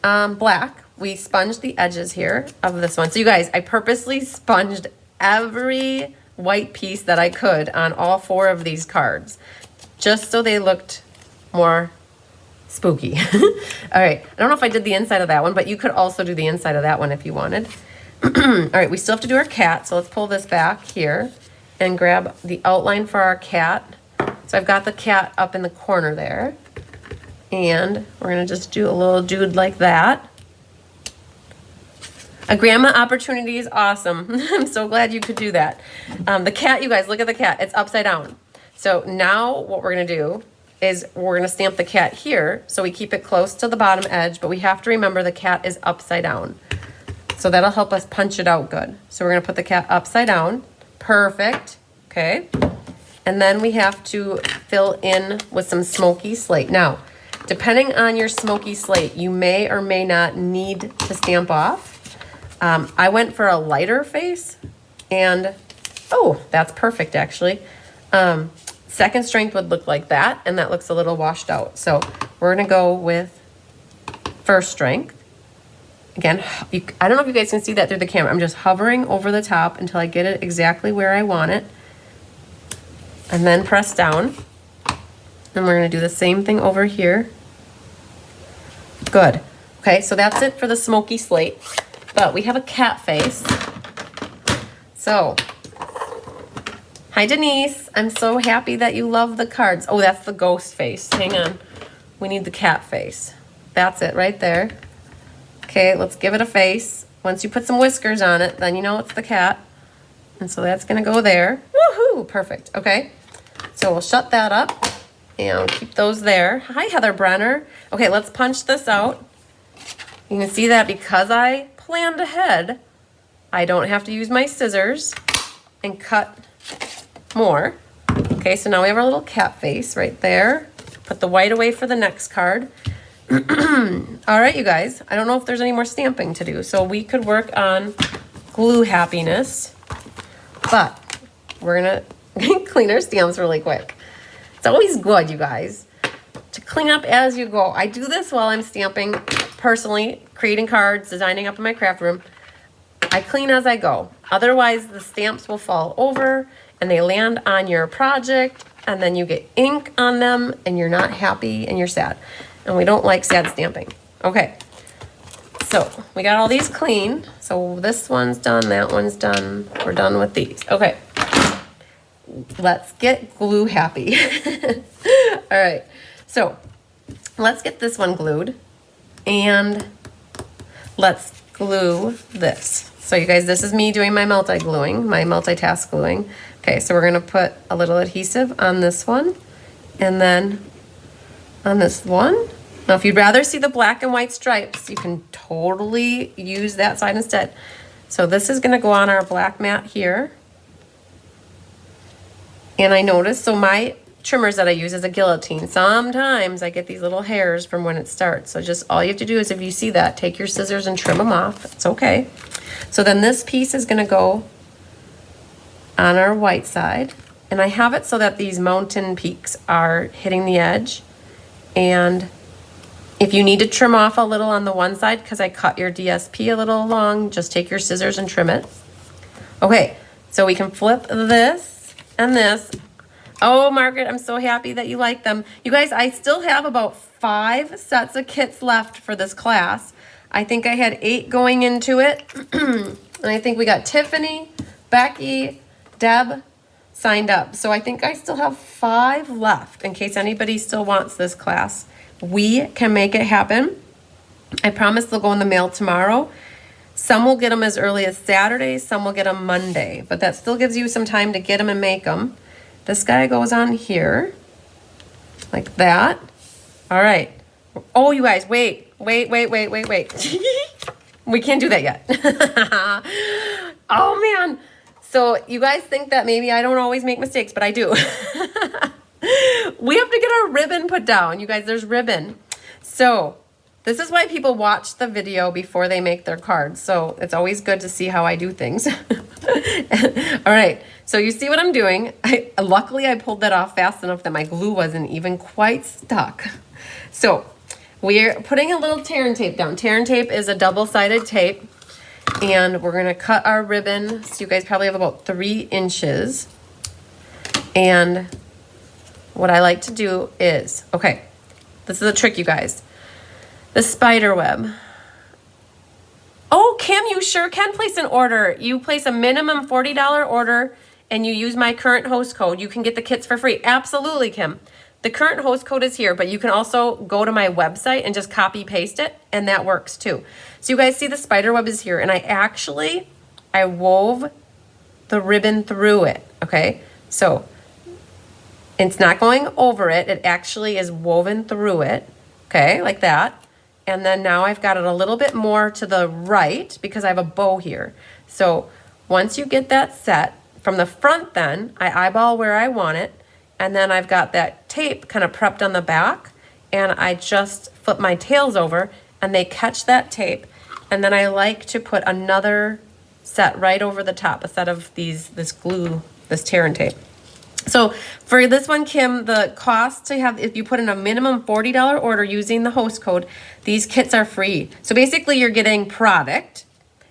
Black, we sponged the edges here of this one. So you guys, I purposely sponged every white piece that I could on all 4 of these cards, just so they looked more spooky. All right, I don't know if I did the inside of that one, but you could also do the inside of that one if you wanted. All right, we still have to do our cat, so let's pull this back here and grab the outline for our cat. So I've got the cat up in the corner there. And we're gonna just do a little dude like that. A grandma opportunity is awesome. I'm so glad you could do that. The cat, you guys, look at the cat. It's upside down. So now what we're gonna do is we're gonna stamp the cat here, so we keep it close to the bottom edge, but we have to remember the cat is upside down. So that'll help us punch it out good. So we're gonna put the cat upside down. Perfect, okay. And then we have to fill in with some smoky slate. Now, depending on your smoky slate, you may or may not need to stamp off. I went for a lighter face, and oh, that's perfect actually. Second strength would look like that, and that looks a little washed out. So we're gonna go with first strength. Again, I don't know if you guys can see that through the camera. I'm just hovering over the top until I get it exactly where I want it. And then press down. And we're gonna do the same thing over here. Good. Okay, so that's it for the smoky slate. But we have a cat face. So, hi Denise. I'm so happy that you love the cards. Oh, that's the ghost face. Hang on. We need the cat face. That's it right there. Okay, let's give it a face. Once you put some whiskers on it, then you know it's the cat. And so that's gonna go there. Woohoo! Perfect. Okay. So we'll shut that up. And keep those there. Hi, Heather Brenner. Okay, let's punch this out. You can see that because I planned ahead, I don't have to use my scissors and cut more. Okay, so now we have our little cat face right there. Put the white away for the next card. All right, you guys, I don't know if there's any more stamping to do, so we could work on glue happiness, but we're gonna clean our stamps really quick. It's always good, you guys, to clean up as you go. I do this while I'm stamping, personally, creating cards, designing up in my craft room. I clean as I go. Otherwise, the stamps will fall over and they land on your project, and then you get ink on them and you're not happy and you're sad. And we don't like sad stamping. Okay, so we got all these clean. So this one's done, that one's done. We're done with these. Okay, let's get glue happy. All right, so let's get this one glued and let's glue this. So you guys, this is me doing my multi-gluing, my multitask gluing. Okay, so we're gonna put a little adhesive on this one and then on this one. Now, if you'd rather see the black and white stripes, you can totally use that side instead. So this is gonna go on our black mat here. And I noticed, so my trimmers that I use is a guillotine. Sometimes I get these little hairs from when it starts. So just all you have to do is, if you see that, take your scissors and trim them off. It's okay. So then this piece is gonna go on our white side. And I have it so that these mountain peaks are hitting the edge. And if you need to trim off a little on the one side, because I cut your DSP a little long, just take your scissors and trim it. Okay, so we can flip this and this. Oh, Margaret, I'm so happy that you like them. You guys, I still have about 5 sets of kits left for this class. I think I had 8 going into it. And I think we got Tiffany, Becky, Deb signed up. So I think I still have 5 left in case anybody still wants this class. We can make it happen. I promise they'll go in the mail tomorrow. Some will get them as early as Saturday, some will get them Monday, but that still gives you some time to get them and make them. This guy goes on here, like that. All right. Oh, you guys, wait. We can't do that yet. Oh, man. So you guys think that maybe I don't always make mistakes, but I do. We have to get our ribbon put down. You guys, there's ribbon. So this is why people watch the video before they make their cards. So it's always good to see how I do things. All right, so you see what I'm doing. Luckily, I pulled that off fast enough that my glue wasn't even quite stuck. So we're putting a little tear and tape down. Tear and tape is a double-sided tape. And we're gonna cut our ribbon. So you guys probably have about 3 inches. And what I like to do is, okay, this is a trick, you guys. The spider web. Oh, Kim, you sure can place an order. You place a minimum $40 order and you use my current host code. You can get the kits for free. Absolutely, Kim. The current host code is here, but you can also go to my website and just copy paste it, and that works too. So you guys see the spider web is here, and I wove the ribbon through it, okay? So it's not going over it. It actually is woven through it, okay, like that. And then now I've got it a little bit more to the right because I have a bow here. So once you get that set from the front, then I eyeball where I want it. And then I've got that tape kind of prepped on the back, and I just flip my tails over and they catch that tape. And then I like to put another set right over the top, a set of this glue, this tear and tape. So for this one, Kim, the cost to have, if you put in a minimum $40 order using the host code, these kits are free. So basically you're getting product,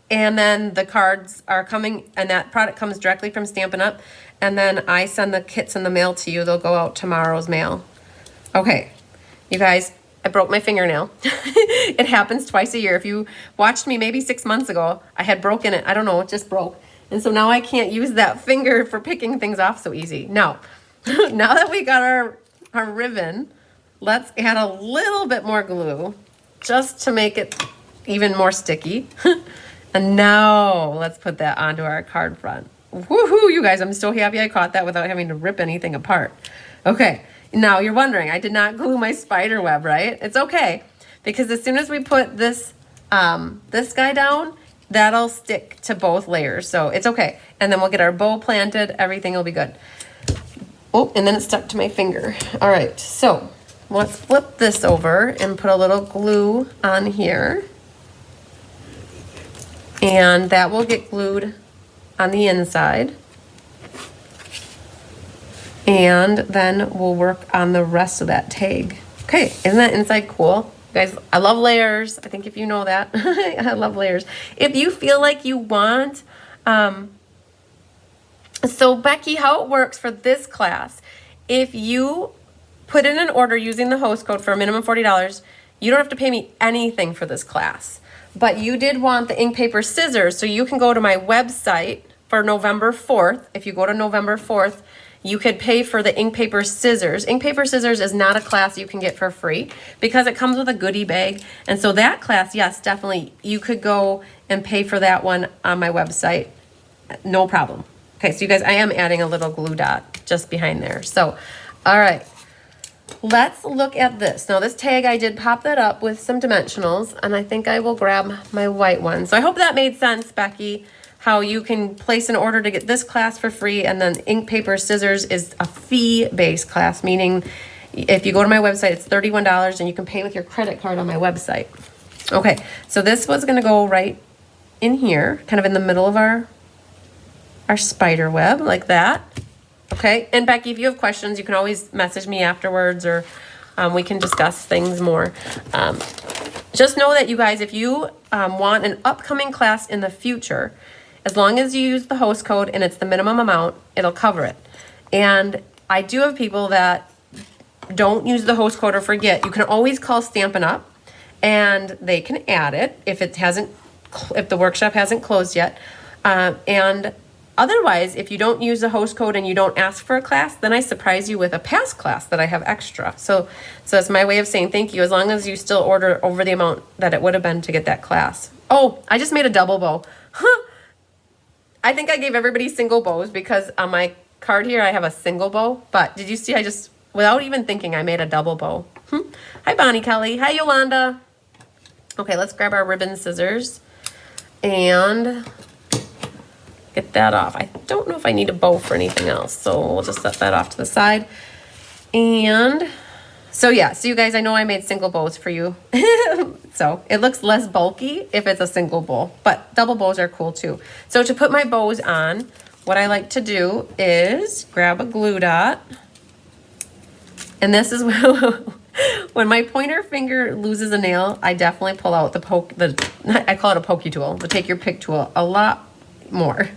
and then the cards are coming, and that product comes directly from Stampin' Up. And then I send the kits in the mail to you. They'll go out tomorrow's mail. Okay, you guys, I broke my fingernail. It happens twice a year. If you watched me maybe 6 months ago, I had broken it. I don't know, it just broke. And so now I can't use that finger for picking things off so easy. Now, now that we got our ribbon, let's add a little bit more glue just to make it even more sticky. And now let's put that onto our card front. Woohoo, you guys, I'm so happy I caught that without having to rip anything apart. Okay, Now you're wondering, I did not glue my spider web, right? It's okay, because as soon as we put this, this guy down, that'll stick to both layers, so it's okay. And then we'll get our bow planted, everything will be good. Oh, and then it stuck to my finger. All right, so let's flip this over and put a little glue on here. And that will get glued on the inside. And then we'll work on the rest of that tag. Okay, isn't that inside cool? Guys, I love layers. I think if you know that, I love layers. If you feel like you want, so Becky, how it works for this class, if you put in an order using the host code for a minimum $40, you don't have to pay me anything for this class. But you did want the ink, paper, scissors, so you can go to my website for November 4th. If you go to November 4th, you could pay for the ink, paper, scissors. Ink, paper, scissors is not a class you can get for free because it comes with a goodie bag. And so that class, yes, definitely, you could go and pay for that one on my website. No problem. Okay, so you guys, I am adding a little glue dot just behind there. So, all right, let's look at this. Now this tag, I did pop that up with some dimensionals, and I think I will grab my white one. So I hope that made sense, Becky, how you can place an order to get this class for free, and then ink, paper, scissors is a fee-based class, meaning if you go to my website, it's $31, and you can pay with your credit card on my website. Okay, so this was gonna go right in here, kind of in the middle of our spider web, like that. Okay, and Becky, if you have questions, you can always message me afterwards, or we can discuss things more. Just know that you guys, if you want an upcoming class in the future, as long as you use the host code and it's the minimum amount, it'll cover it. And I do have people that don't use the host code or forget. You can always call Stampin' Up, and they can add it if the workshop hasn't closed yet. And otherwise, if you don't use the host code and you don't ask for a class, then I surprise you with a past class that I have extra. So that's my way of saying thank you, as long as you still order over the amount that it would have been to get that class. Oh, I just made a double bow. I think I gave everybody single bows because on my card here I have a single bow. But did you see, I just, without even thinking, I made a double bow. Hi, Bonnie Kelly. Hi, Yolanda. Okay, let's grab our ribbon scissors and get that off. I don't know if I need a bow for anything else, so we'll just set that off to the side. And so yeah, so you guys, I know I made single bows for you. So it looks less bulky if it's a single bow, but double bows are cool too. So to put my bows on, what I like to do is grab a glue dot. And this is when my pointer finger loses a nail, I definitely pull out I call it a pokey tool, the take your pick tool, a lot more.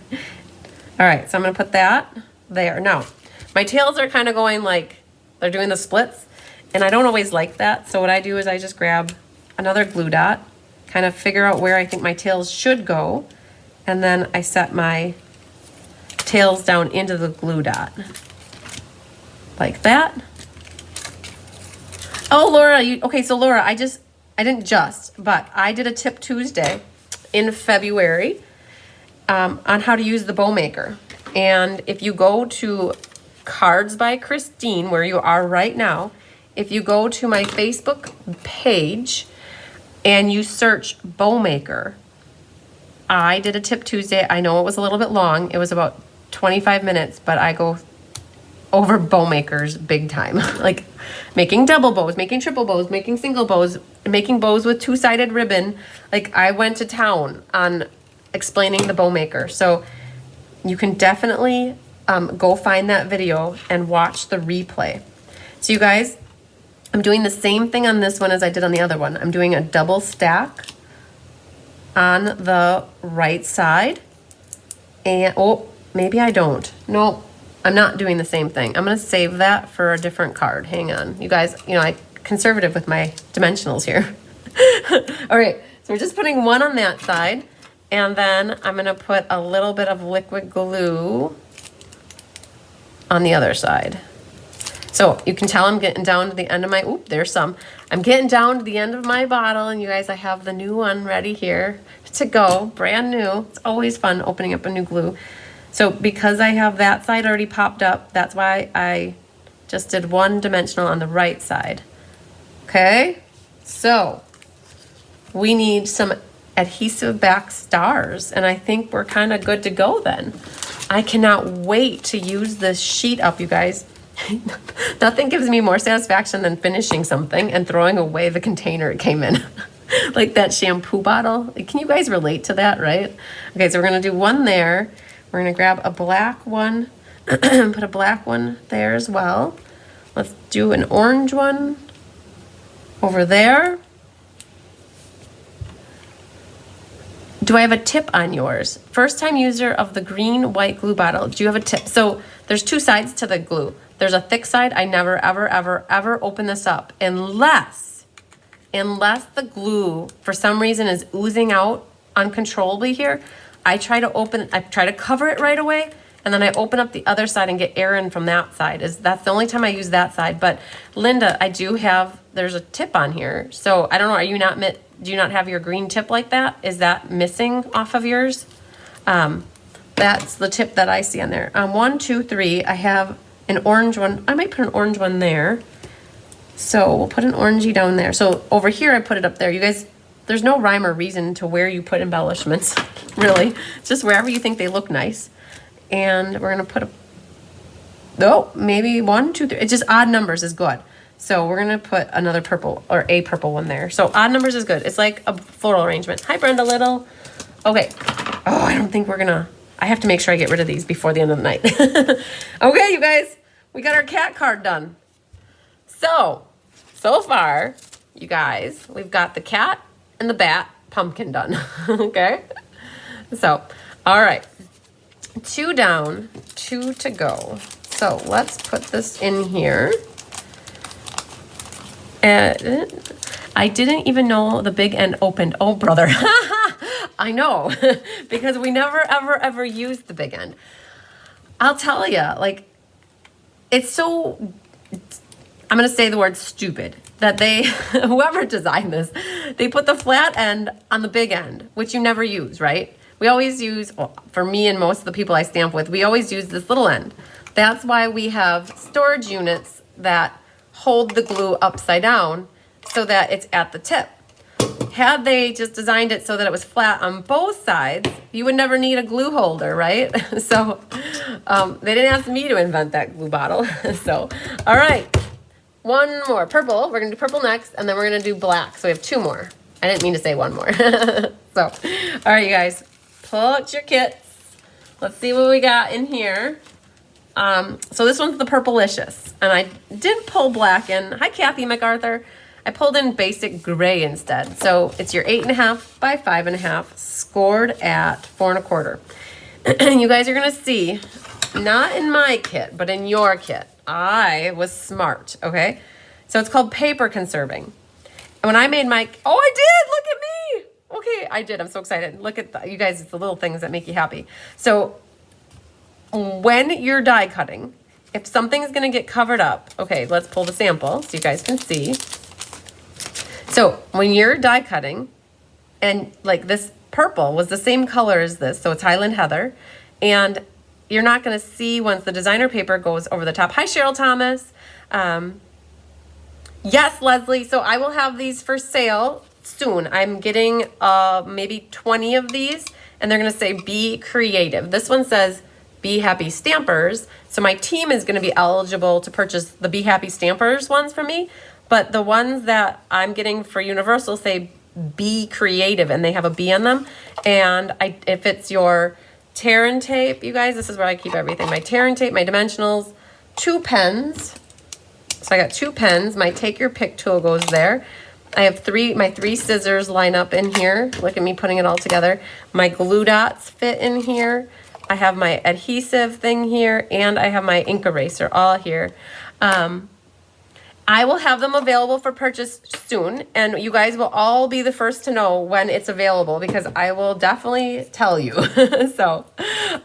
All right, so I'm gonna put that there. Now, my tails are kind of going like, they're doing the splits, and I don't always like that. So what I do is I just grab another glue dot, kind of figure out where I think my tails should go, and then I set my tails down into the glue dot. Like that. Oh, Laura, okay, so Laura, I did a Tip Tuesday in February on how to use the bow maker. And if you go to Cards by Christine, where you are right now, if you go to my Facebook page and you search bow maker, I did a Tip Tuesday. I know it was a little bit long. It was about 25 minutes, but I go over bow makers big time. Like making double bows, making triple bows, making single bows, making bows with two-sided ribbon. Like I went to town on explaining the bow maker. So you can definitely go find that video and watch the replay. So you guys, I'm doing the same thing on this one as I did on the other one. I'm doing a double stack on the right side. And, oh, maybe I don't. No, I'm not doing the same thing. I'm gonna save that for a different card. Hang on. You guys, you know, I'm conservative with my dimensionals here. All right, so we're just putting one on that side. And then I'm gonna put a little bit of liquid glue on the other side. So you can tell I'm getting down to the end of my, oop, there's some. I'm getting down to the end of my bottle, and you guys, I have the new one ready here to go, brand new. It's always fun opening up a new glue. So because I have that side already popped up, that's why I Just did one dimensional on the right side. Okay, so we need some adhesive back stars, and I think we're kind of good to go then. I cannot wait to use this sheet up, you guys. Nothing gives me more satisfaction than finishing something and throwing away the container it came in. Like that shampoo bottle. Can you guys relate to that, right? Okay, so we're gonna do one there. We're gonna grab a black one, put a black one there as well. Let's do an orange one over there. Do I have a tip on yours? First time user of the green white glue bottle. Do you have a tip? So there's two sides to the glue. There's a thick side. I never, ever, ever, ever open this up unless the glue for some reason is oozing out uncontrollably here. I try to cover it right away, and then I open up the other side and get air in from that side. That's the only time I use that side. But Linda, there's a tip on here. So I don't know, do you not have your green tip like that? Is that missing off of yours? That's the tip that I see on there. 1, 2, 3, I have an orange one. I might put an orange one there. So we'll put an orangey down there. So over here, I put it up there. You guys, there's no rhyme or reason to where you put embellishments, really. It's just wherever you think they look nice. And we're gonna put maybe 1, 2, 3. It's just odd numbers is good. So we're gonna put another purple or a purple one there. So odd numbers is good. It's like a floral arrangement. Hi, Brenda Little. Okay. Oh, I don't think I have to make sure I get rid of these before the end of the night. Okay, you guys, we got our cat card done. So far, you guys, we've got the cat and the bat pumpkin done. Okay. So, all right. 2 down, 2 to go. So let's put this in here. And I didn't even know the big end opened. Oh, brother. I know, because we never, ever, ever used the big end. I'll tell you, like, it's so, I'm going to say the word stupid, that whoever designed this, they put the flat end on the big end, which you never use, right? We always use, for me and most of the people I stamp with, we always use this little end. That's why we have storage units that hold the glue upside down so that it's at the tip. Had they just designed it so that it was flat on both sides, you would never need a glue holder, right? So they didn't ask me to invent that glue bottle. So, all right, one more. Purple. We're going to do purple next, and then we're going to do black. So we have 2 more. I didn't mean to say 1 more. So, all right, you guys, pull out your kits. Let's see what we got in here. So this one's the Purplicious, and I did pull black in. Hi, Kathy MacArthur. I pulled in basic gray instead. So it's your 8.5 by 5.5, scored at 4 1/4. You guys are gonna see, not in my kit, but in your kit, I was smart, okay? So it's called paper conserving. And when I made my, oh, I did, look at me. Okay, I did, I'm so excited. Look at you guys, it's the little things that make you happy. So when you're die cutting, if something's gonna get covered up, okay, let's pull the sample so you guys can see. So when you're die cutting, and like this purple was the same color as this, so it's Highland Heather, and you're not gonna see once the designer paper goes over the top. Hi, Cheryl Thomas. Yes, Leslie, so I will have these for sale soon. I'm getting maybe 20 of these, and they're gonna say be creative. This one says Be Happy Stampers. So my team is gonna be eligible to purchase the Be Happy Stampers ones from me, but the ones that I'm getting for Universal say Be Creative, and they have a B on them. And if it's your tear and tape, you guys, this is where I keep everything. My tear and tape, my dimensionals, 2 pens. So I got 2 pens. My take your pick tool goes there. I have my 3 scissors line up in here. Look at me putting it all together. My glue dots fit in here. I have my adhesive thing here, and I have my ink eraser all here. I will have them available for purchase soon, and you guys will all be the first to know when it's available, because I will definitely tell you. So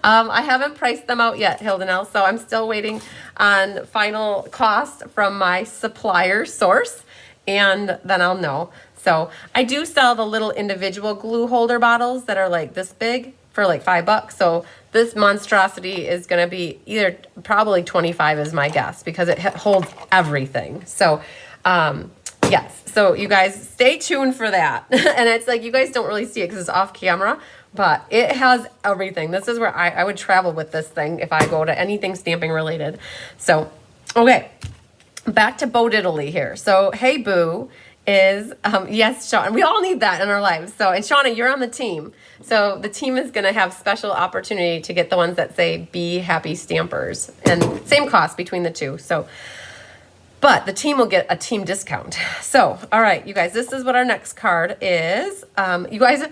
I haven't priced them out yet, Hildenel, so I'm still waiting on final cost from my supplier source, and then I'll know. So I do sell the little individual glue holder bottles that are like this big for like $5. So this monstrosity is going to be either probably 25 is my guess because it holds everything. So, yes. So you guys stay tuned for that. And it's like, you guys don't really see it because it's off camera, but it has everything. This is where I would travel with this thing if I go to anything stamping related. So, okay. Back to Bo Diddley here. So, Hey Boo is, yes, Sean, we all need that in our lives. So, and Shauna, you're on the team. So the team is going to have special opportunity to get the ones that say Be Happy Stampers, and same cost between the two. So, but the team will get a team discount. So, all right, you guys, this is what our next card is. You guys,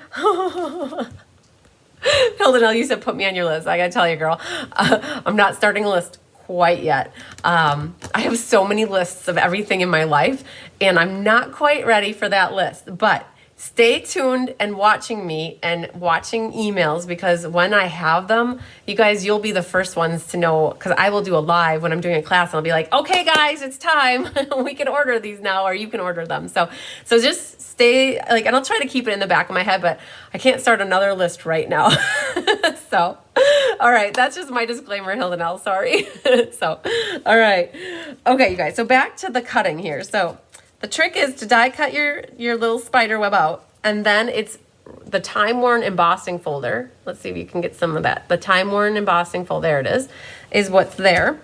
Hilda, you said put me on your list. I got to tell you, girl, I'm not starting a list quite yet. I have so many lists of everything in my life, and I'm not quite ready for that list, but stay tuned and watching me and watching emails, because when I have them, you guys, you'll be the first ones to know, because I will do a live when I'm doing a class, and I'll be like, okay guys, it's time. We can order these now, or you can order them. So just stay, like, and I'll try to keep it in the back of my head, but I can't start another list right now. So, all right, that's just my disclaimer, Hilda, sorry. So, all right. Okay, you guys, so back to the cutting here. So the trick is to die cut your little spider web out, and then it's the time-worn embossing folder. Let's see if you can get some of that. The time-worn embossing folder, there it is what's there.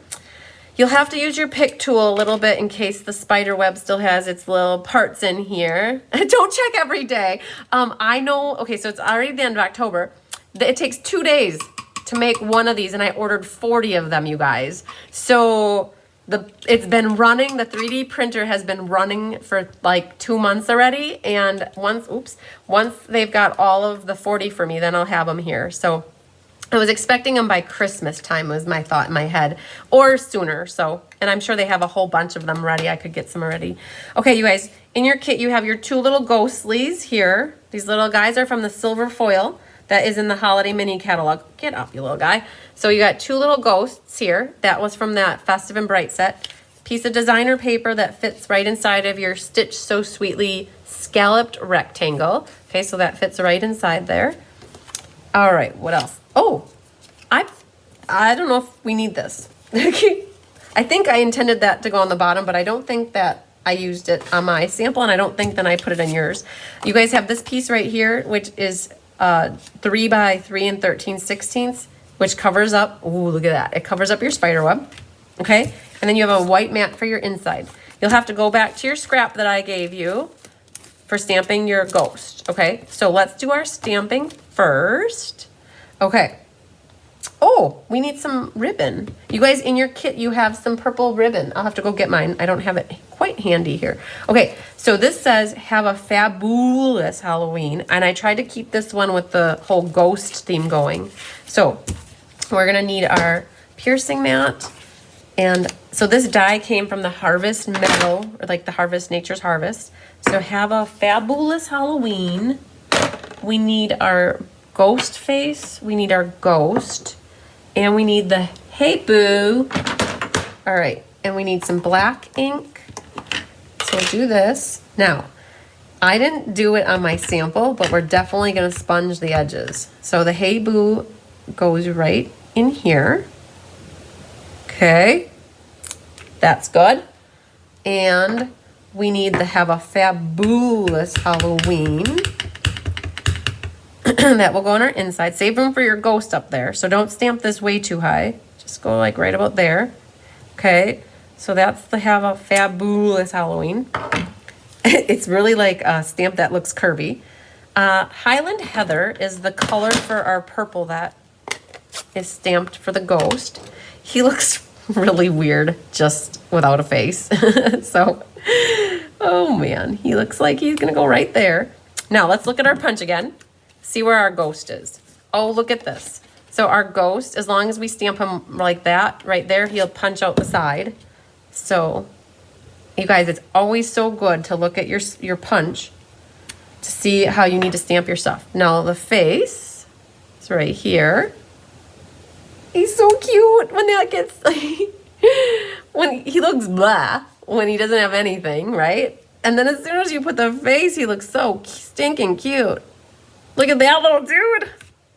You'll have to use your pick tool a little bit in case the spider web still has its little parts in here. Don't check every day. I know, okay, so it's already the end of October. It takes 2 days to make one of these, and I ordered 40 of them, you guys. So it's been running, the 3D printer has been running for like 2 months already, and once they've got all of the 40 for me, then I'll have them here. So I was expecting them by Christmas time was my thought in my head, or sooner. So, and I'm sure they have a whole bunch of them ready. I could get some already. Okay, you guys, in your kit you have your 2 little ghostlies here. These little guys are from the silver foil that is in the holiday mini catalog. Get up, you little guy. So you got 2 little ghosts here. That was from that Festive and Bright set. Piece of designer paper that fits right inside of your Stitch So Sweetly scalloped rectangle. Okay, so that fits right inside there. All right, what else? Oh, I don't know if we need this. I think I intended that to go on the bottom, but I don't think that I used it on my sample, and I don't think that I put it in yours. You guys have this piece right here, which is 3 by 3 and 13/16, which covers up, ooh, look at that. It covers up your spider web, okay? And then you have a white mat for your inside. You'll have to go back to your scrap that I gave you for stamping your ghost, okay? So let's do our stamping first. Okay. Oh, we need some ribbon. You guys, in your kit, you have some purple ribbon. I'll have to go get mine. I don't have it quite handy here. Okay, so this says, have a fabulous Halloween. And I tried to keep this one with the whole ghost theme going. So we're gonna need our piercing mat. And so this die came from the Harvest Meadow, or like the Harvest Nature's Harvest. So have a fabulous Halloween. We need our ghost face, we need our ghost, and we need the Hey Boo. All right, and we need some black ink. So we'll do this. Now, I didn't do it on my sample, but we're definitely gonna sponge the edges. So the Hey Boo goes right in here. Okay, that's good. And we need to have a fabulous Halloween. That will go on our inside. Save room for your ghost up there. So don't stamp this way too high. Just go like right about there. Okay. So that's the have a fabulous Halloween. It's really like a stamp that looks curvy. Highland Heather is the color for our purple that is stamped for the ghost. He looks really weird just without a face. So, oh man, he looks like he's gonna go right there. Now let's look at our punch again. See where our ghost is. Oh, look at this. So our ghost, as long as we stamp him like that, right there, he'll punch out the side. So, you guys, it's always so good to look at your punch to see how you need to stamp your stuff. Now the face is right here. He's so cute when that gets, when he looks blah, when he doesn't have anything, right? And then as soon as you put the face, he looks so stinking cute. Look at that little dude.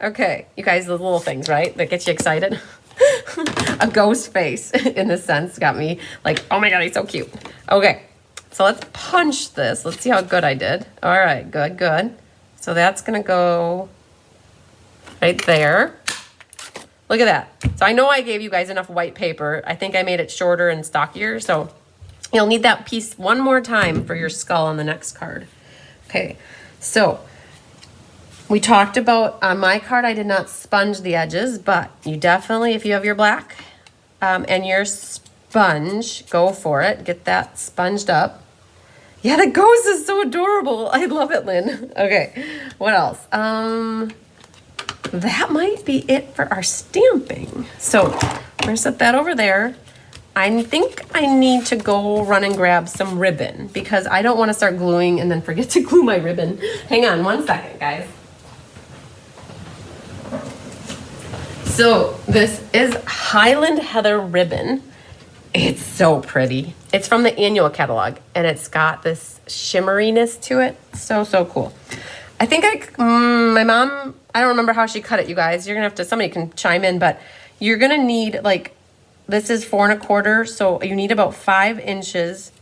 Okay, you guys, the little things, right? That get you excited. A ghost face, in a sense, got me like, oh my God, he's so cute. Okay, so let's punch this. Let's see how good I did. All right, good, good. So that's gonna go right there. Look at that. So I know I gave you guys enough white paper. I think I made it shorter and stockier, so you'll need that piece one more time for your skull on the next card. Okay, so we talked about, on my card, I did not sponge the edges, but you definitely, if you have your black and your sponge, go for it. Get that sponged up. Yeah, the ghost is so adorable. I love it, Lynn. Okay, what else? That might be it for our stamping. So we're gonna set that over there. I think I need to go run and grab some ribbon because I don't want to start gluing and then forget to glue my ribbon. Hang on 1 second, guys. So this is Highland Heather ribbon. It's so pretty. It's from the annual catalog and it's got this shimmeriness to it. So, so cool. I think my mom, I don't remember how she cut it, you guys. You're gonna have to, somebody can chime in, but you're gonna need like, this is 4 1/4, so you need about 5 inches.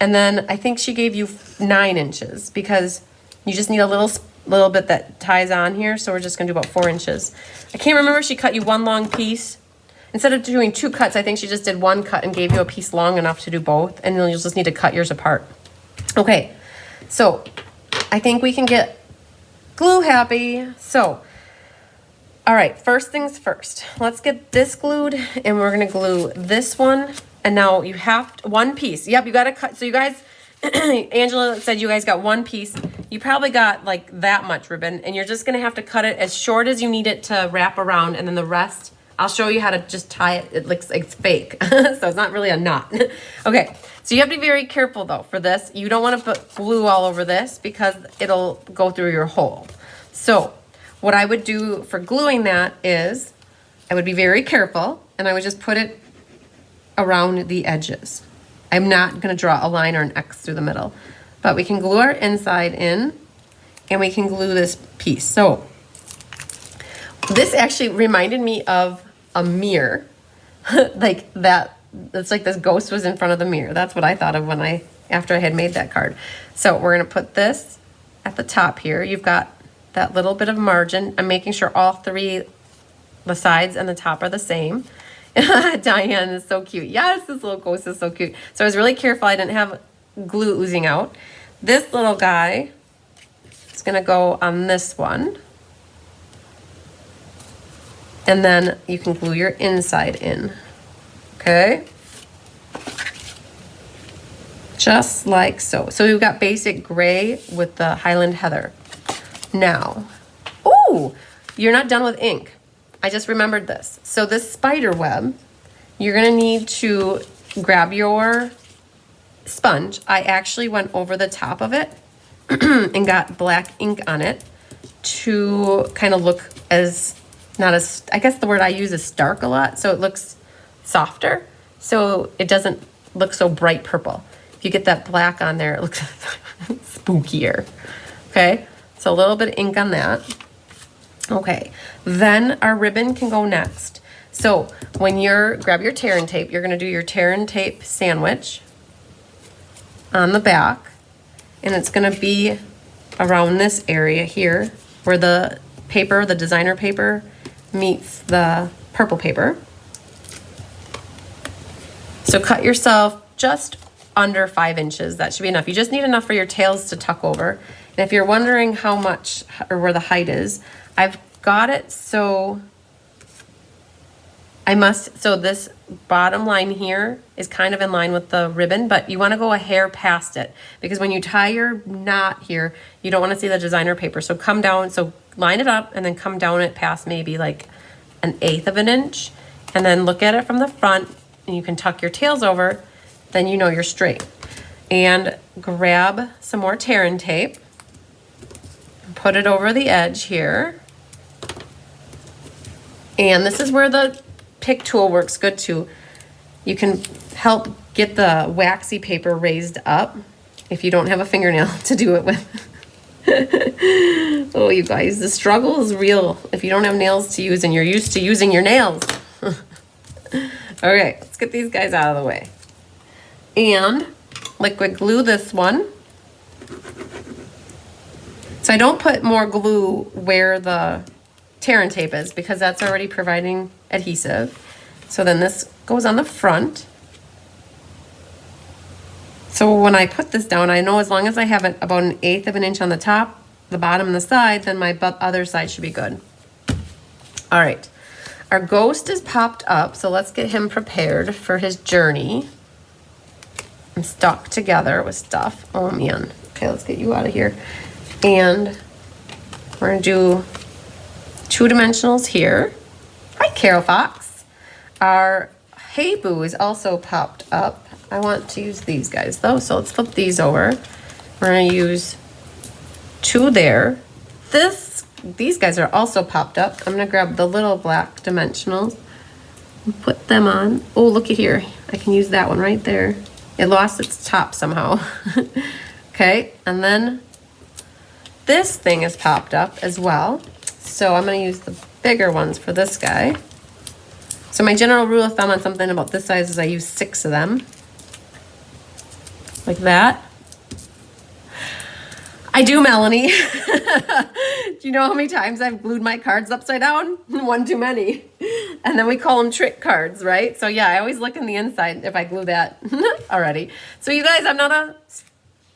And then I think she gave you 9 inches because you just need a little bit that ties on here. So we're just gonna do about 4 inches. I can't remember if she cut you one long piece. Instead of doing 2 cuts, I think she just did 1 cut and gave you a piece long enough to do both. And then you'll just need to cut yours apart. Okay, so I think we can get glue happy. So, all right, first things first. Let's get this glued and we're gonna glue this one. And now you have one piece. Yep, you gotta cut. So you guys, Angela said you guys got 1 piece. You probably got like that much ribbon and you're just gonna have to cut it as short as you need it to wrap around, and then the rest, I'll show you how to just tie it. It looks like it's fake. So it's not really a knot. Okay, so you have to be very careful though for this. You don't wanna put glue all over this because it'll go through your hole. So what I would do for gluing that is I would be very careful and I would just put it around the edges. I'm not gonna draw a line or an X through the middle, but we can glue our inside in and we can glue this piece. So this actually reminded me of a mirror, like that. It's like this ghost was in front of the mirror. That's what I thought of when after I had made that card. So we're gonna put this at the top here. You've got that little bit of margin. I'm making sure all 3, the sides and the top are the same. Diane is so cute. Yes, this little ghost is so cute. So I was really careful I didn't have glue oozing out. This little guy is gonna go on this one. And then you can glue your inside in, okay? Just like so. So we've got basic gray with the Highland Heather. Now, ooh, you're not done with ink. I just remembered this. So this spider web, you're gonna need to grab your sponge. I actually went over the top of it and got black ink on it to kind of look as, not as, I guess the word I use is stark a lot, so it looks softer, so it doesn't look so bright purple. If you get that black on there, it looks spookier, okay? So a little bit of ink on that. Okay, then our ribbon can go next. So when grab your tear and tape, you're gonna do your tear and tape sandwich on the back, and it's gonna be around this area here where the paper, the designer paper, meets the purple paper. So cut yourself just under 5 inches. That should be enough. You just need enough for your tails to tuck over. And if you're wondering how much or where the height is, I've got it so so this bottom line here is kind of in line with the ribbon, but you want to go a hair past it because when you tie your knot here, you don't want to see the designer paper. So come down, so line it up and then come down it past maybe like 1/8 of an inch, and then look at it from the front and you can tuck your tails over, then you know you're straight. And grab some more tear and tape, put it over the edge here. And this is where the pick tool works good too. You can help get the waxy paper raised up if you don't have a fingernail to do it with. Oh, you guys, the struggle is real if you don't have nails to use and you're used to using your nails. Okay, let's get these guys out of the way. And liquid glue this one. So I don't put more glue where the tear and tape is because that's already providing adhesive. So then this goes on the front. So when I put this down, I know as long as I have it about 1/8 of an inch on the top, the bottom and the side, then my other side should be good. All right, our ghost is popped up, so let's get him prepared for his journey. I'm stuck together with stuff. Oh man. Okay, let's get you out of here. And we're gonna do 2 dimensionals here. Hi, Carol Fox. Our Hey Boo is also popped up. I want to use these guys though, so let's flip these over. We're gonna use 2 there. These guys are also popped up. I'm gonna grab the little black dimensionals and put them on. Oh, look at here. I can use that one right there. It lost its top somehow. Okay, and then this thing is popped up as well. So I'm gonna use the bigger ones for this guy. So my general rule of thumb on something about this size is I use 6 of them. Like that. I do, Melanie. Do you know how many times I've glued my cards upside down? One too many. And then we call them trick cards, right? So yeah, I always look in the inside if I glue that already. So you guys,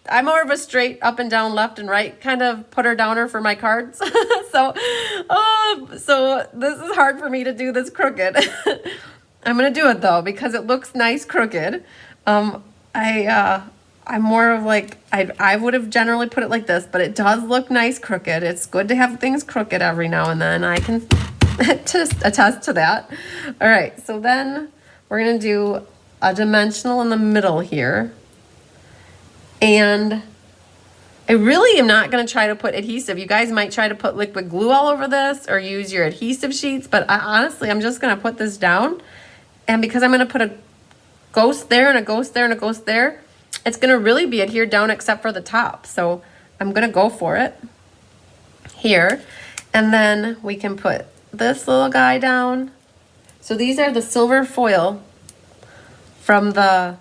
I'm more of a straight up and down, left and right kind of putter downer for my cards. So this is hard for me to do this crooked. I'm gonna do it though because it looks nice crooked. I'm more of like, I would have generally put it like this, but it does look nice crooked. It's good to have things crooked every now and then. I can attest to that. All right, so then we're gonna do a dimensional in the middle here. And I really am not gonna try to put adhesive. You guys might try to put liquid glue all over this or use your adhesive sheets, but honestly, I'm just gonna put this down. And because I'm gonna put a ghost there and a ghost there and a ghost there, it's gonna really be adhered down except for the top. So I'm gonna go for it here. And then we can put this little guy down. So these are the silver foil from the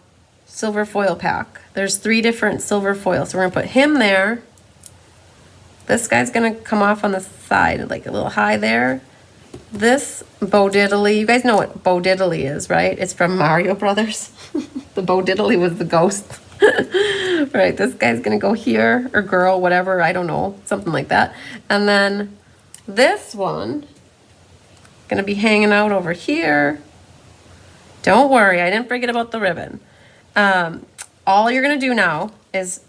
silver foil pack. There's 3 different silver foils. So we're gonna put him there. This guy's gonna come off on the side, like a little high there. This Bo Diddley, you guys know what Bo Diddley is, right? It's from Mario Brothers. The Bo Diddley was the ghost. Right, this guy's gonna go here, or girl, whatever, I don't know, something like that. And then this one, gonna be hanging out over here. Don't worry, I didn't forget about the ribbon. All you're gonna do now is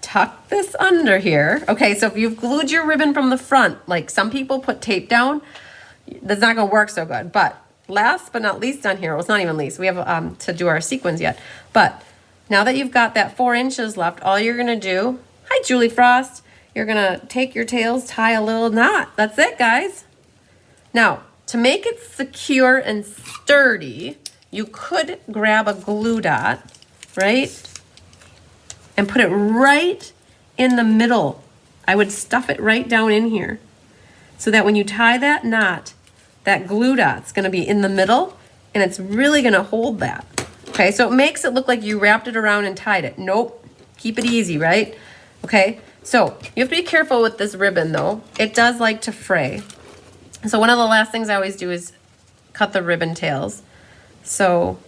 tuck this under here. Okay, so if you've glued your ribbon from the front, like some people put tape down, that's not gonna work so good. But last but not least on here, well, it's not even least, we have to do our sequins yet. But now that you've got that 4 inches left, all you're gonna do, hi Julie Frost, you're gonna take your tails, tie a little knot. That's it, guys. Now, to make it secure and sturdy, you could grab a glue dot, right? And put it right in the middle. I would stuff it right down in here so that when you tie that knot, that glue dot's gonna be in the middle and it's really gonna hold that. Okay, so it makes it look like you wrapped it around and tied it. Nope, keep it easy, right? Okay, so you have to be careful with this ribbon though. It does like to fray. So one of the last things I always do is cut the ribbon tails. So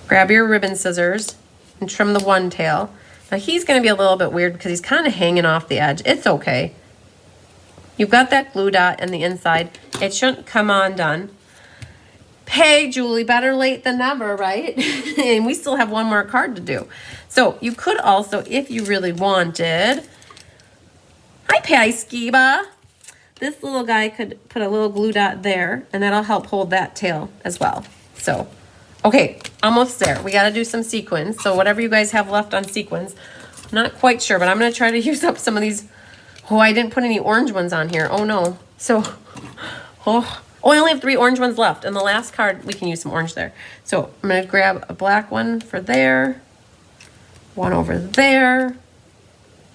grab your ribbon scissors and trim the one tail. Now he's gonna be a little bit weird because he's kind of hanging off the edge. It's okay. You've got that glue dot in the inside. It shouldn't come undone. Hey, Julie, better late than never, right? And we still have one more card to do. So you could also, if you really wanted, hi, Patty Skiba. This little guy could put a little glue dot there, and that'll help hold that tail as well. So, okay, almost there. We gotta do some sequins. So whatever you guys have left on sequins, I'm not quite sure, but I'm gonna try to use up some of these. Oh, I didn't put any orange ones on here. Oh no. So, I only have 3 orange ones left. And the last card, we can use some orange there. So I'm gonna grab a black one for there, one over there,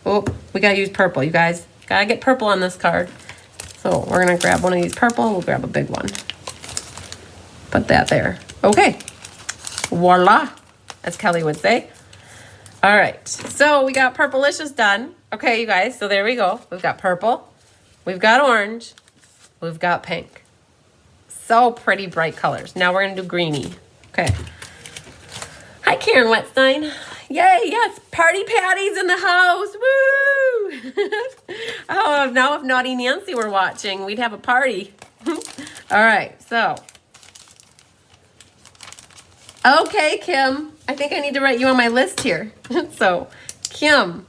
Oh, we gotta use purple, you guys. Gotta get purple on this card. So we're gonna grab one of these purple. We'll grab a big one. Put that there. Okay. Voila, as Kelly would say. All right, so we got Purplicious done. Okay, you guys, so there we go. We've got purple, we've got orange, we've got pink. So pretty bright colors. Now we're gonna do greeny. Okay. Hi, Karen Wetstein. Yay, yes, Party Patty's in the house. Woo! Oh, now if Naughty Nancy were watching, we'd have a party. All right, so. Okay, Kim, I think I need to write you on my list here. So, Kim,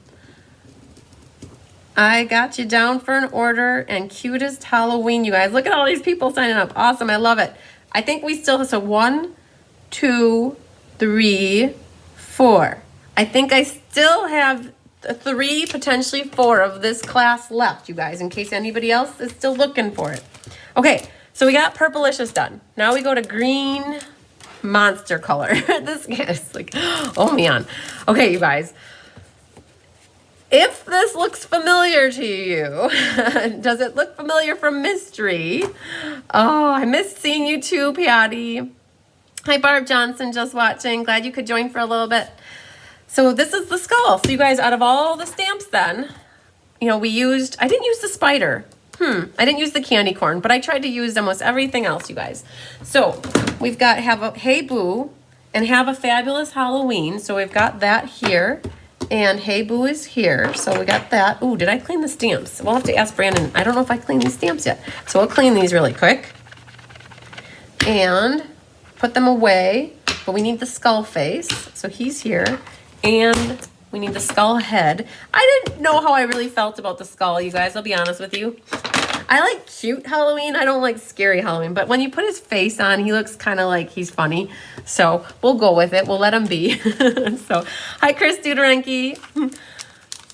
I got you down for an order, and Cutest Halloween, you guys. Look at all these people signing up. Awesome, I love it. I think we still have, so 1, 2, 3, 4. I think I still have 3, potentially 4 of this class left, you guys, in case anybody else is still looking for it. Okay, so we got Purplicious done. Now we go to green monster color. This is like, oh man. Okay, you guys. If this looks familiar to you, does it look familiar from Mystery? Oh, I missed seeing you too, Patty. Hi, Barb Johnson, just watching. Glad you could join for a little bit. So this is the skull. So you guys, out of all the stamps then, you know, I didn't use the spider. I didn't use the candy corn, but I tried to use almost everything else, you guys. So we've got Have a Hey Boo and Have a Fabulous Halloween. So we've got that here, and Hey Boo is here. So we got that. Ooh, did I clean the stamps? We'll have to ask Brandon. I don't know if I cleaned these stamps yet. So we'll clean these really quick and put them away. But we need the skull face. So he's here, and we need the skull head. I didn't know how I really felt about the skull, you guys. I'll be honest with you. I like cute Halloween. I don't like scary Halloween. But when you put his face on, he looks kind of like he's funny. So we'll go with it. We'll let him be. So, hi, Chris Duderenke.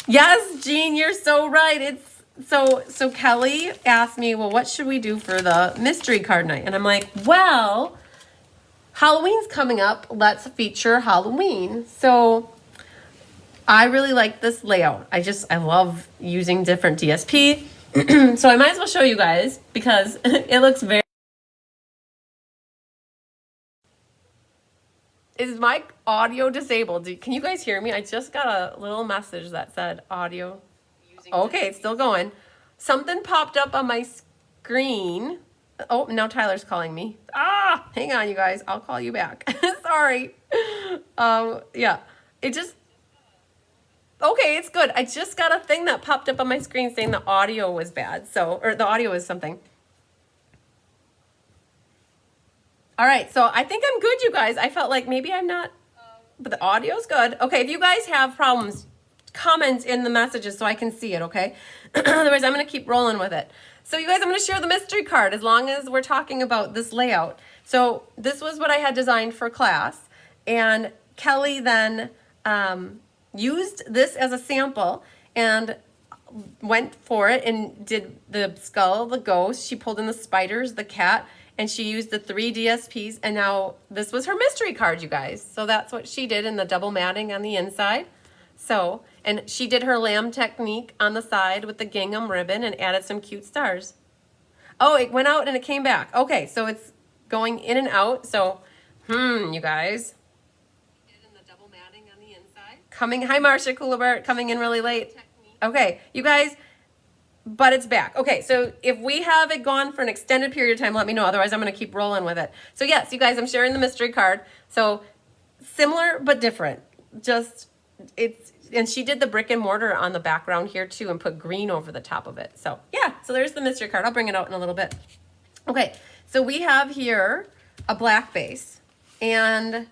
Yes, Jean, you're so right. It's so Kelly asked me, well, what should we do for the mystery card night? And I'm like, well, Halloween's coming up. Let's feature Halloween. So I really like this layout. I love using different DSP. So I might as well show you guys because it looks very... Is my audio disabled? Can you guys hear me? I just got a little message that said audio. Okay, it's still going. Something popped up on my screen. Oh, now Tyler's calling me. Ah, hang on, you guys. I'll call you back. Sorry. Yeah, it just... Okay, it's good. I just got a thing that popped up on my screen saying the audio was bad. Or the audio is something. All right, so I think I'm good, you guys. I felt like maybe I'm not, but the audio's good. Okay, if you guys have problems, comment in the messages so I can see it, okay? Otherwise, I'm going to keep rolling with it. So you guys, I'm going to share the mystery card as long as we're talking about this layout. So this was what I had designed for class. And Kelly then... used this as a sample and went for it and did the skull, the ghost. She pulled in the spiders, the cat, and she used the 3 DSPs. And now this was her mystery card, you guys. So that's what she did in the double matting on the inside. So, and she did her lamb technique on the side with the gingham ribbon and added some cute stars. Oh, it went out and it came back. Okay, so it's going in and out. So, you guys. Hi, Marcia Coolabert, coming in really late. Okay, you guys, but it's back. Okay, so if we have it gone for an extended period of time, let me know. Otherwise, I'm going to keep rolling with it. So yes, you guys, I'm sharing the mystery card. So similar but different. And she did the brick and mortar on the background here too and put green over the top of it. So yeah, so there's the mystery card. I'll bring it out in a little bit. Okay, so we have here a black base and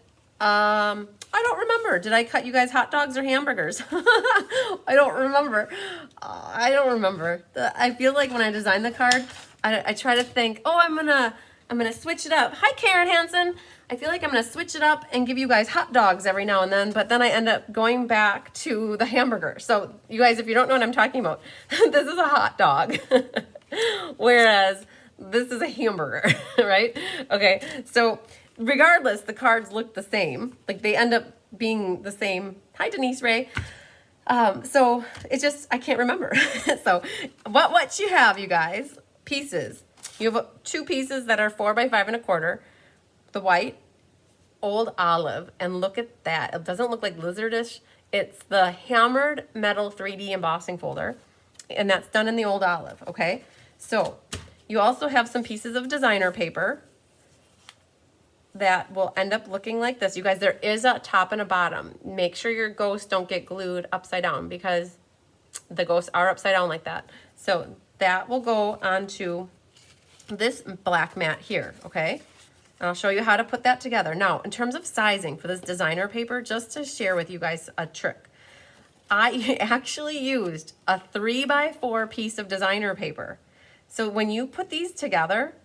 I don't remember. Did I cut you guys hot dogs or hamburgers? I don't remember. I don't remember. I feel like when I design the card, I try to think, oh, I'm gonna switch it up. Hi, Karen Hansen. I feel like I'm gonna switch it up and give you guys hot dogs every now and then, but then I end up going back to the hamburger. So you guys, if you don't know what I'm talking about, this is a hot dog, whereas this is a hamburger, right? Okay, so regardless, the cards look the same. Like they end up being the same. Hi, Denise Ray. So it's just, I can't remember. So what you have, you guys, pieces. You have 2 pieces that are 4 by 5 1/4, the white, old olive, and look at that. It doesn't look like lizardish. It's the hammered metal 3D embossing folder, and that's done in the old olive, okay? So you also have some pieces of designer paper that will end up looking like this. You guys, there is a top and a bottom. Make sure your ghosts don't get glued upside down because the ghosts are upside down like that. So that will go onto this black mat here, okay? And I'll show you how to put that together. Now, in terms of sizing for this designer paper, just to share with you guys a trick, I actually used a 3 by 4 piece of designer paper. So when you put these together,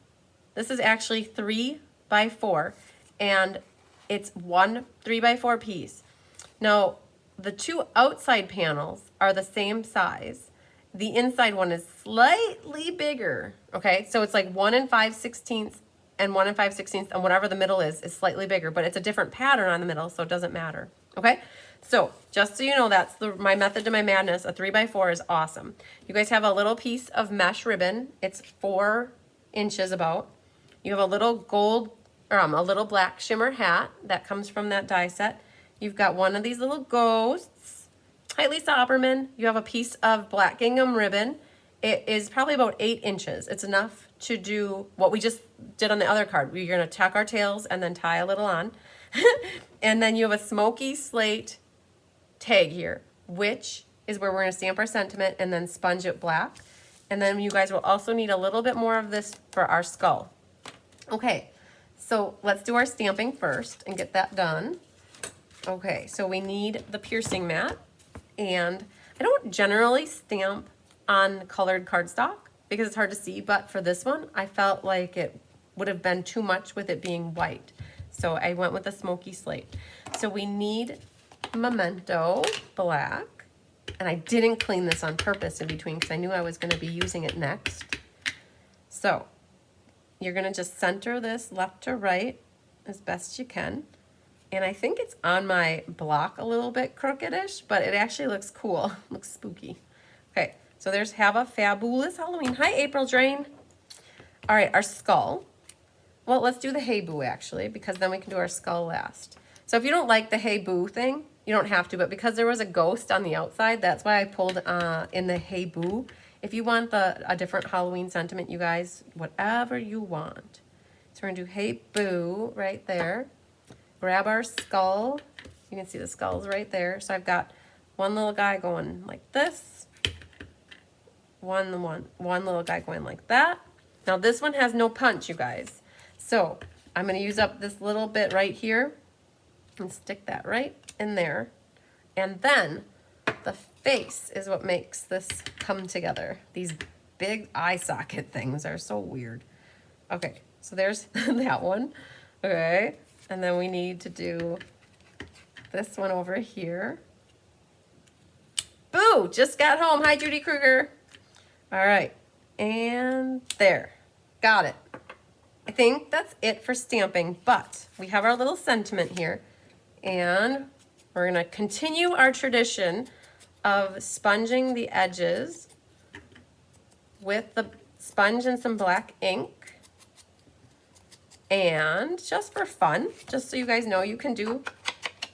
this is actually 3 by 4, and it's one 3 by 4 piece. Now, the 2 outside panels are the same size. The inside one is slightly bigger, okay? So it's like 1 5/16 and 1 5/16, and whatever the middle is slightly bigger, but it's a different pattern on the middle, so it doesn't matter, okay? So just so you know, that's my method to my madness. A 3 by 4 is awesome. You guys have a little piece of mesh ribbon. It's 4 inches about. You have a little gold, or a little black shimmer hat that comes from that die set. You've got one of these little ghosts. Hi, Lisa Opperman. You have a piece of black gingham ribbon. It is probably about 8 inches. It's enough to do what we just did on the other card. We're gonna tuck our tails and then tie a little on. And then you have a smoky slate tag here, which is where we're gonna stamp our sentiment and then sponge it black. And then you guys will also need a little bit more of this for our skull. Okay, so let's do our stamping first and get that done. Okay, so we need the piercing mat, and I don't generally stamp on colored cardstock because it's hard to see, but for this one, I felt like it would have been too much with it being white. So I went with a smoky slate. So we need Memento black, and I didn't clean this on purpose in between because I knew I was going to be using it next. So you're going to just center this left to right as best you can. And I think it's on my block a little bit crookedish, but it actually looks cool. Looks spooky. Okay, so there's Have a Fabulous Halloween. Hi, April Drain. All right, our skull. Well, let's do the Hey Boo actually, because then we can do our skull last. So if you don't like the Hey Boo thing, you don't have to, but because there was a ghost on the outside, that's why I pulled in the Hey Boo. If you want a different Halloween sentiment, you guys, whatever you want. So we're gonna do Hey Boo right there. Grab our skull. You can see the skull's right there. So I've got one little guy going like this. One little guy going like that. Now this one has no punch, you guys. So I'm gonna use up this little bit right here and stick that right in there. And then the face is what makes this come together. These big eye socket things are so weird. Okay, so there's that one. Okay, and then we need to do this one over here. Boo, just got home. Hi, Judy Kruger. All right, and there, got it. I think that's it for stamping, but we have our little sentiment here, and we're gonna continue our tradition of sponging the edges with the sponge and some black ink. And just for fun, just so you guys know, you can do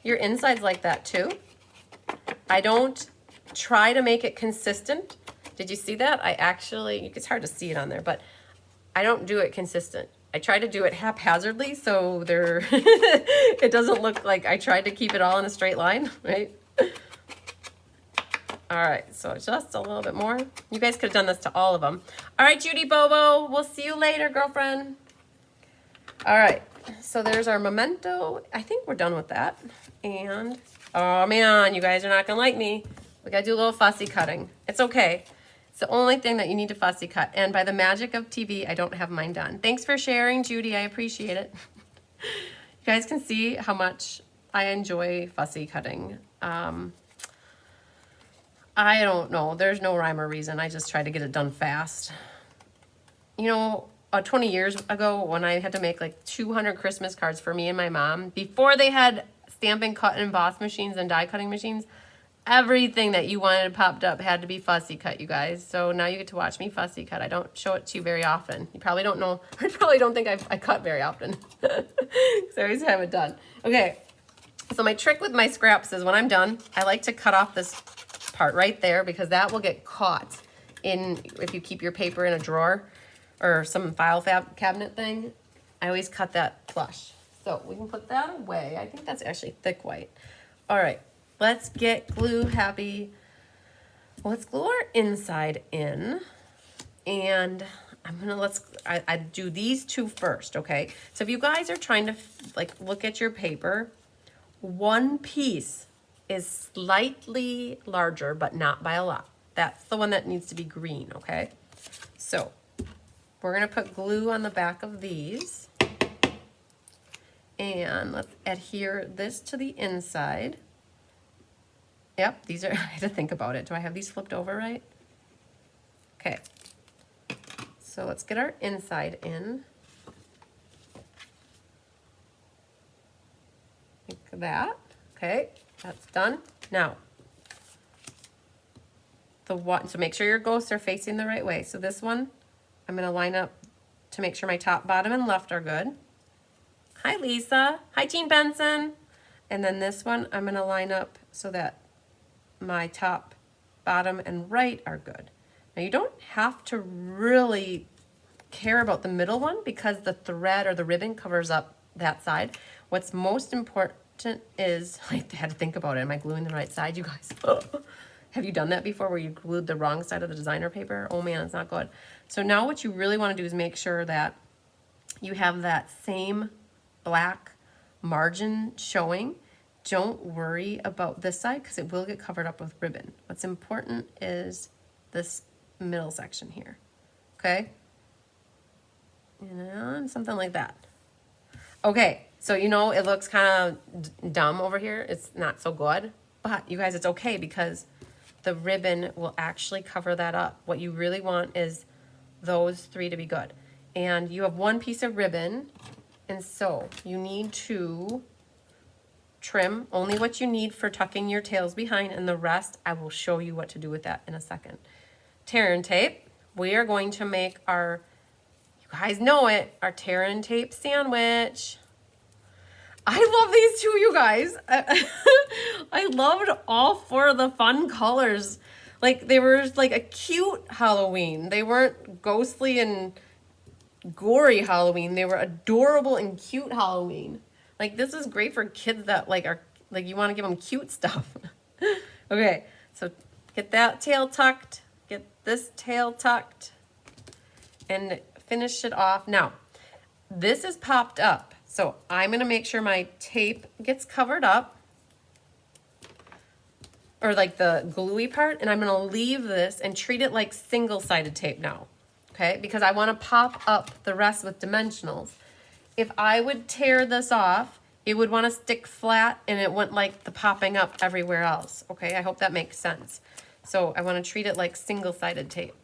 your insides like that too. I don't try to make it consistent. Did you see that? I actually, it's hard to see it on there, but I don't do it consistent. I try to do it haphazardly so there it doesn't look like I tried to keep it all in a straight line, right? All right, so just a little bit more. You guys could have done this to all of them. All right, Judy Bobo, we'll see you later, girlfriend. All right, so there's our Memento. I think we're done with that. And, oh man, you guys are not gonna like me. We gotta do a little fussy cutting. It's okay. It's the only thing that you need to fussy cut. And by the magic of TV, I don't have mine done. Thanks for sharing, Judy, I appreciate it. You guys can see how much I enjoy fussy cutting. I don't know, there's no rhyme or reason. I just try to get it done fast. You know, 20 years ago when I had to make like 200 Christmas cards for me and my mom, before they had stamping, cut, and emboss machines and die cutting machines, Everything that you wanted popped up had to be fussy cut, you guys. So now you get to watch me fussy cut. I don't show it to you very often. You probably don't know. I probably don't think I cut very often. Because I always have it done. Okay. So my trick with my scraps is when I'm done, I like to cut off this part right there because that will get caught in if you keep your paper in a drawer or some file cabinet thing. I always cut that flush. So we can put that away. I think that's actually thick white. All right. Let's get glue happy. Let's glue our inside in. And I'm gonna, I do these two first, okay? So if you guys are trying to like look at your paper, one piece is slightly larger, but not by a lot. That's the one that needs to be green, okay? So we're gonna put glue on the back of these. And let's adhere this to the inside. Yep, these are, I had to think about it. Do I have these flipped over right? Okay. So let's get our inside in. Like that. Okay, that's done. Now, so make sure your ghosts are facing the right way. So this one, I'm gonna line up to make sure my top, bottom, and left are good. Hi, Lisa. Hi, Jean Benson. And then this one, I'm gonna line up so that my top, bottom, and right are good. Now you don't have to really care about the middle one because the thread or the ribbon covers up that side. What's most important is, I had to think about it, am I gluing the right side, you guys? Have you done that before where you glued the wrong side of the designer paper? Oh man, it's not good. So now what you really wanna do is make sure that you have that same black margin showing. Don't worry about this side because it will get covered up with ribbon. What's important is this middle section here, okay? And something like that. Okay, so you know it looks kind of dumb over here. It's not so good, but you guys, it's okay because the ribbon will actually cover that up. What you really want is those three to be good. And you have one piece of ribbon, and so you need to trim only what you need for tucking your tails behind, and the rest I will show you what to do with that in a second. Tear and tape. We are going to make our, you guys know it, our tear and tape sandwich. I love these two, you guys. I loved all four of the fun colors. Like they were like a cute Halloween. They weren't ghostly and gory Halloween. They were adorable and cute Halloween. Like this is great for kids that like are like you want to give them cute stuff. Okay, so get that tail tucked, get this tail tucked, and finish it off. Now, this is popped up, so I'm gonna make sure my tape gets covered up, or like the gluey part, and I'm gonna leave this and treat it like single-sided tape now, okay? Because I wanna pop up the rest with dimensionals. If I would tear this off, it would want to stick flat and it wouldn't like the popping up everywhere else. Okay, I hope that makes sense. So I want to treat it like single-sided tape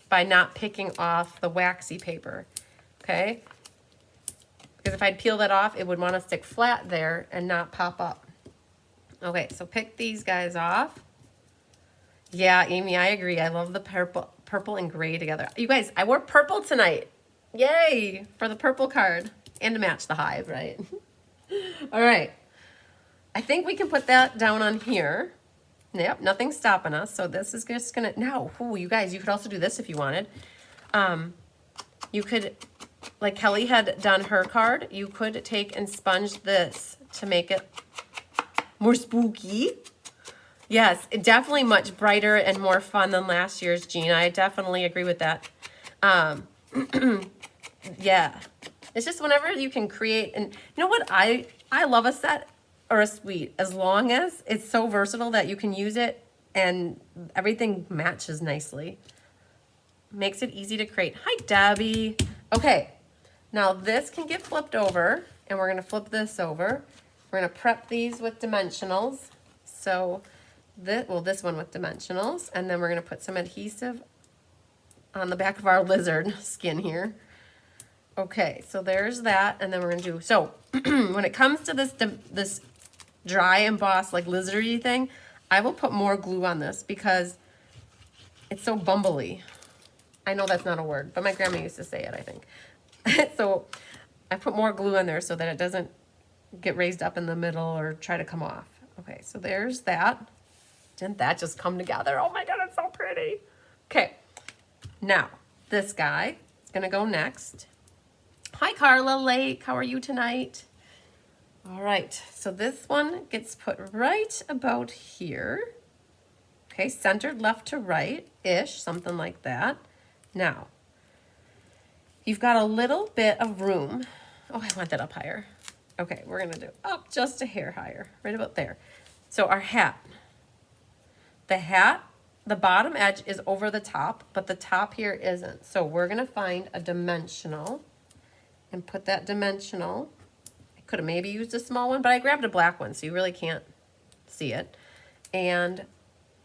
by not picking off the waxy paper. Okay, because if I'd peel that off, it would want to stick flat there and not pop up. Okay, so pick these guys off. Yeah, Amy, I agree. I love the purple and gray together. You guys, I wore purple tonight. Yay, for the purple card. And to match the hive, right? All right. I think we can put that down on here. Yep, nothing's stopping us. So this is just gonna, now, ooh, you guys, you could also do this if you wanted. You could, like Kelly had done her card, you could take and sponge this to make it more spooky. Yes, definitely much brighter and more fun than last year's, Jean. I definitely agree with that. Yeah, it's just whenever you can create, and you know what, I love a set or a suite as long as it's so versatile that you can use it and everything matches nicely. Makes it easy to create. Hi, Debbie. Okay, now this can get flipped over, and we're gonna flip this over. We're gonna prep these with dimensionals. So this one with dimensionals, and then we're gonna put some adhesive on the back of our lizard skin here. Okay, so there's that, and then we're gonna do, so when it comes to this dry embossed like lizardy thing, I will put more glue on this because it's so bumbly. I know that's not a word, but my grandma used to say it, I think. So I put more glue in there so that it doesn't get raised up in the middle or try to come off. Okay, so there's that. Didn't that just come together? Oh my God, it's so pretty. Okay, now this guy is gonna go next. Hi Carla Lake, how are you tonight? All right, so this one gets put right about here. Okay, centered left to right-ish, something like that. Now, you've got a little bit of room. Oh, I want that up higher. Okay, we're gonna do up just a hair higher, right about there. So our hat. The hat, the bottom edge is over the top, but the top here isn't. So we're gonna find a dimensional and put that dimensional. I could have maybe used a small one, but I grabbed a black one, so you really can't see it. And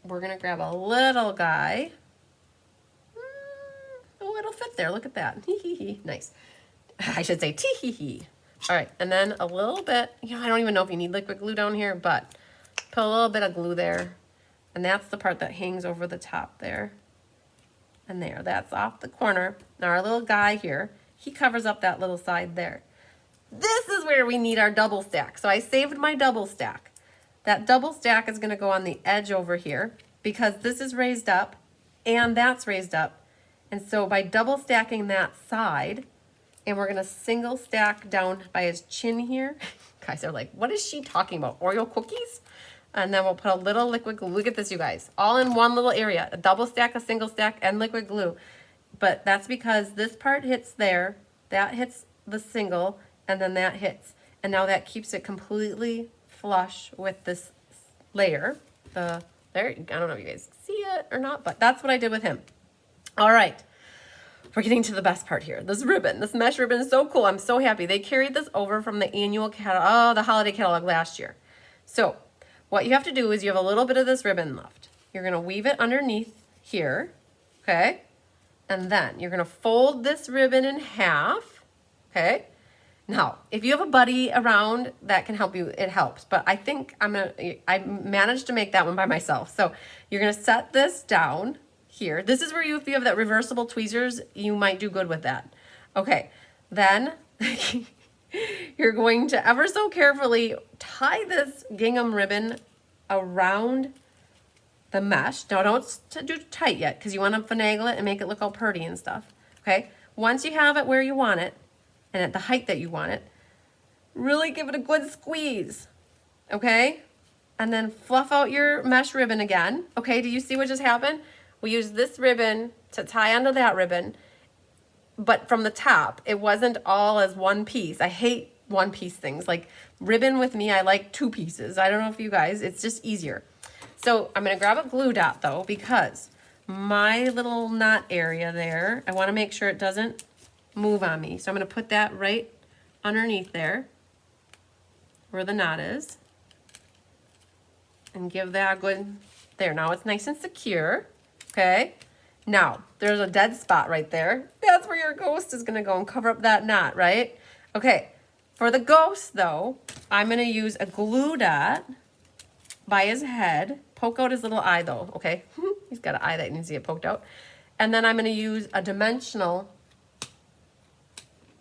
we're gonna grab a little guy. Oh, it'll fit there, look at that. Nice. I should say tee-hee-hee. All right, and then a little bit, I don't even know if you need liquid glue down here, but put a little bit of glue there. And that's the part that hangs over the top there. And there, that's off the corner. Now our little guy here, he covers up that little side there. This is where we need our double stack. So I saved my double stack. That double stack is gonna go on the edge over here because this is raised up and that's raised up. And so by double stacking that side, and we're gonna single stack down by his chin here. Guys are like, what is she talking about? Oreo cookies? And then we'll put a little liquid glue. Look at this, you guys. All in one little area. A double stack, a single stack, and liquid glue. But that's because this part hits there, that hits the single, and then that hits. And now that keeps it completely flush with this layer. There, I don't know if you guys see it or not, but that's what I did with him. All right. We're getting to the best part here. This ribbon, this mesh ribbon is so cool. I'm so happy. They carried this over from the annual catalog, the holiday catalog last year. So what you have to do is you have a little bit of this ribbon left. You're gonna weave it underneath here, okay? And then you're gonna fold this ribbon in half, okay? Now, if you have a buddy around that can help you, it helps. But I think I managed to make that one by myself. So you're gonna set this down here. This is where if you have that reversible tweezers, you might do good with that. Okay, then you're going to ever so carefully tie this gingham ribbon around the mesh. Now don't do tight yet because you want to finagle it and make it look all pretty and stuff. Okay, once you have it where you want it and at the height that you want it, really give it a good squeeze. Okay, and then fluff out your mesh ribbon again. Okay, do you see what just happened? We used this ribbon to tie onto that ribbon, but from the top, it wasn't all as one piece. I hate one piece things. Like ribbon with me, I like two pieces. I don't know if you guys, it's just easier. So I'm gonna grab a glue dot though, because my little knot area there, I wanna make sure it doesn't move on me. So I'm gonna put that right underneath there, where the knot is, and give that a good, there. Now it's nice and secure. Okay, now there's a dead spot right there. That's where your ghost is gonna go and cover up that knot, right? Okay, for the ghost though, I'm gonna use a glue dot by his head, poke out his little eye though, okay? He's got an eye that needs to get poked out. And then I'm gonna use a dimensional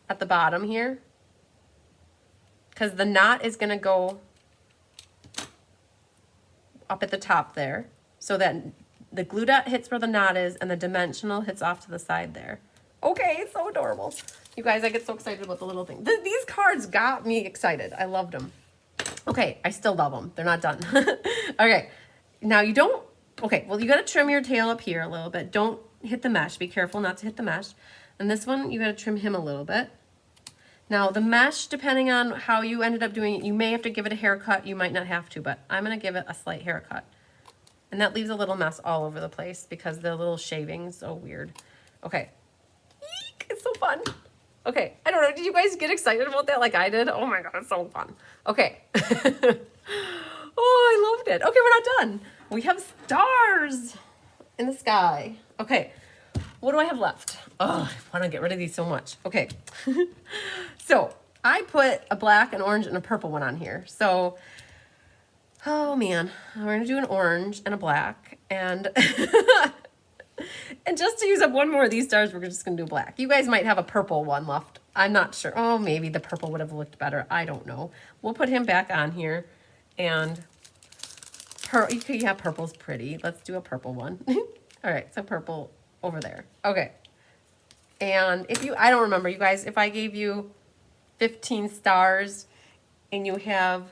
at the bottom here, because the knot is gonna go up at the top there, so that the glue dot hits where the knot is and the dimensional hits off to the side there. Okay, it's so adorable. You guys, I get so excited about the little thing. These cards got me excited. I loved them. Okay, I still love them. They're not done. Okay, now you don't, okay, well you gotta trim your tail up here a little bit. Don't hit the mesh. Be careful not to hit the mesh. And this one, you gotta trim him a little bit. Now the mesh, depending on how you ended up doing it, you may have to give it a haircut. You might not have to, but I'm gonna give it a slight haircut. And that leaves a little mess all over the place because the little shaving's so weird. Okay. Eek, it's so fun. Okay, I don't know, did you guys get excited about that like I did? Oh my God, it's so fun. Okay. Oh, I loved it. Okay, we're not done. We have stars in the sky. Okay, what do I have left? Oh, I want to get rid of these so much. Okay. So I put a black, an orange, and a purple one on here. So Oh man, we're gonna do an orange and a black, and and just to use up one more of these stars, we're just gonna do black. You guys might have a purple one left. I'm not sure. Oh, maybe the purple would have looked better. I don't know. We'll put him back on here, and yeah, purple's pretty. Let's do a purple one. All right, so purple over there. Okay. And if I don't remember, you guys, if I gave you 15 stars and you have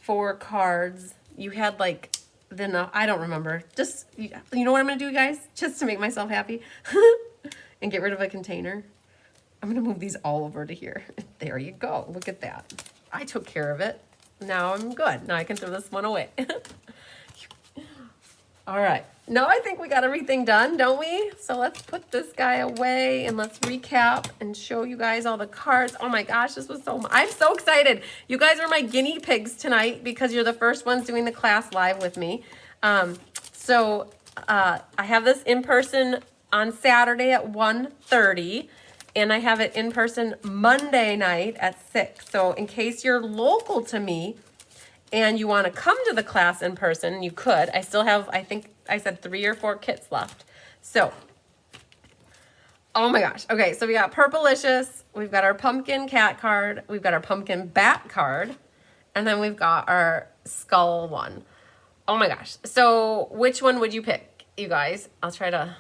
4 cards, you had like I don't remember. Just, you know what I'm going to do, guys? Just to make myself happy and get rid of a container. I'm going to move these all over to here. There you go. Look at that. I took care of it. Now I'm good. Now I can throw this one away. All right. Now I think we got everything done, don't we? So let's put this guy away and let's recap and show you guys all the cards. Oh my gosh, this was I'm so excited. You guys are my guinea pigs tonight because you're the first ones doing the class live with me. I have this in person on Saturday at 1:30. And I have it in person Monday night at 6. So in case you're local to me and you want to come to the class in person, you could. I still have, I think I said 3 or 4 kits left. So, oh my gosh. Okay, so we got Purplicious. We've got our pumpkin cat card. We've got our pumpkin bat card. And then we've got our skull one. Oh my gosh. So which one would you pick, you guys? I'll try to...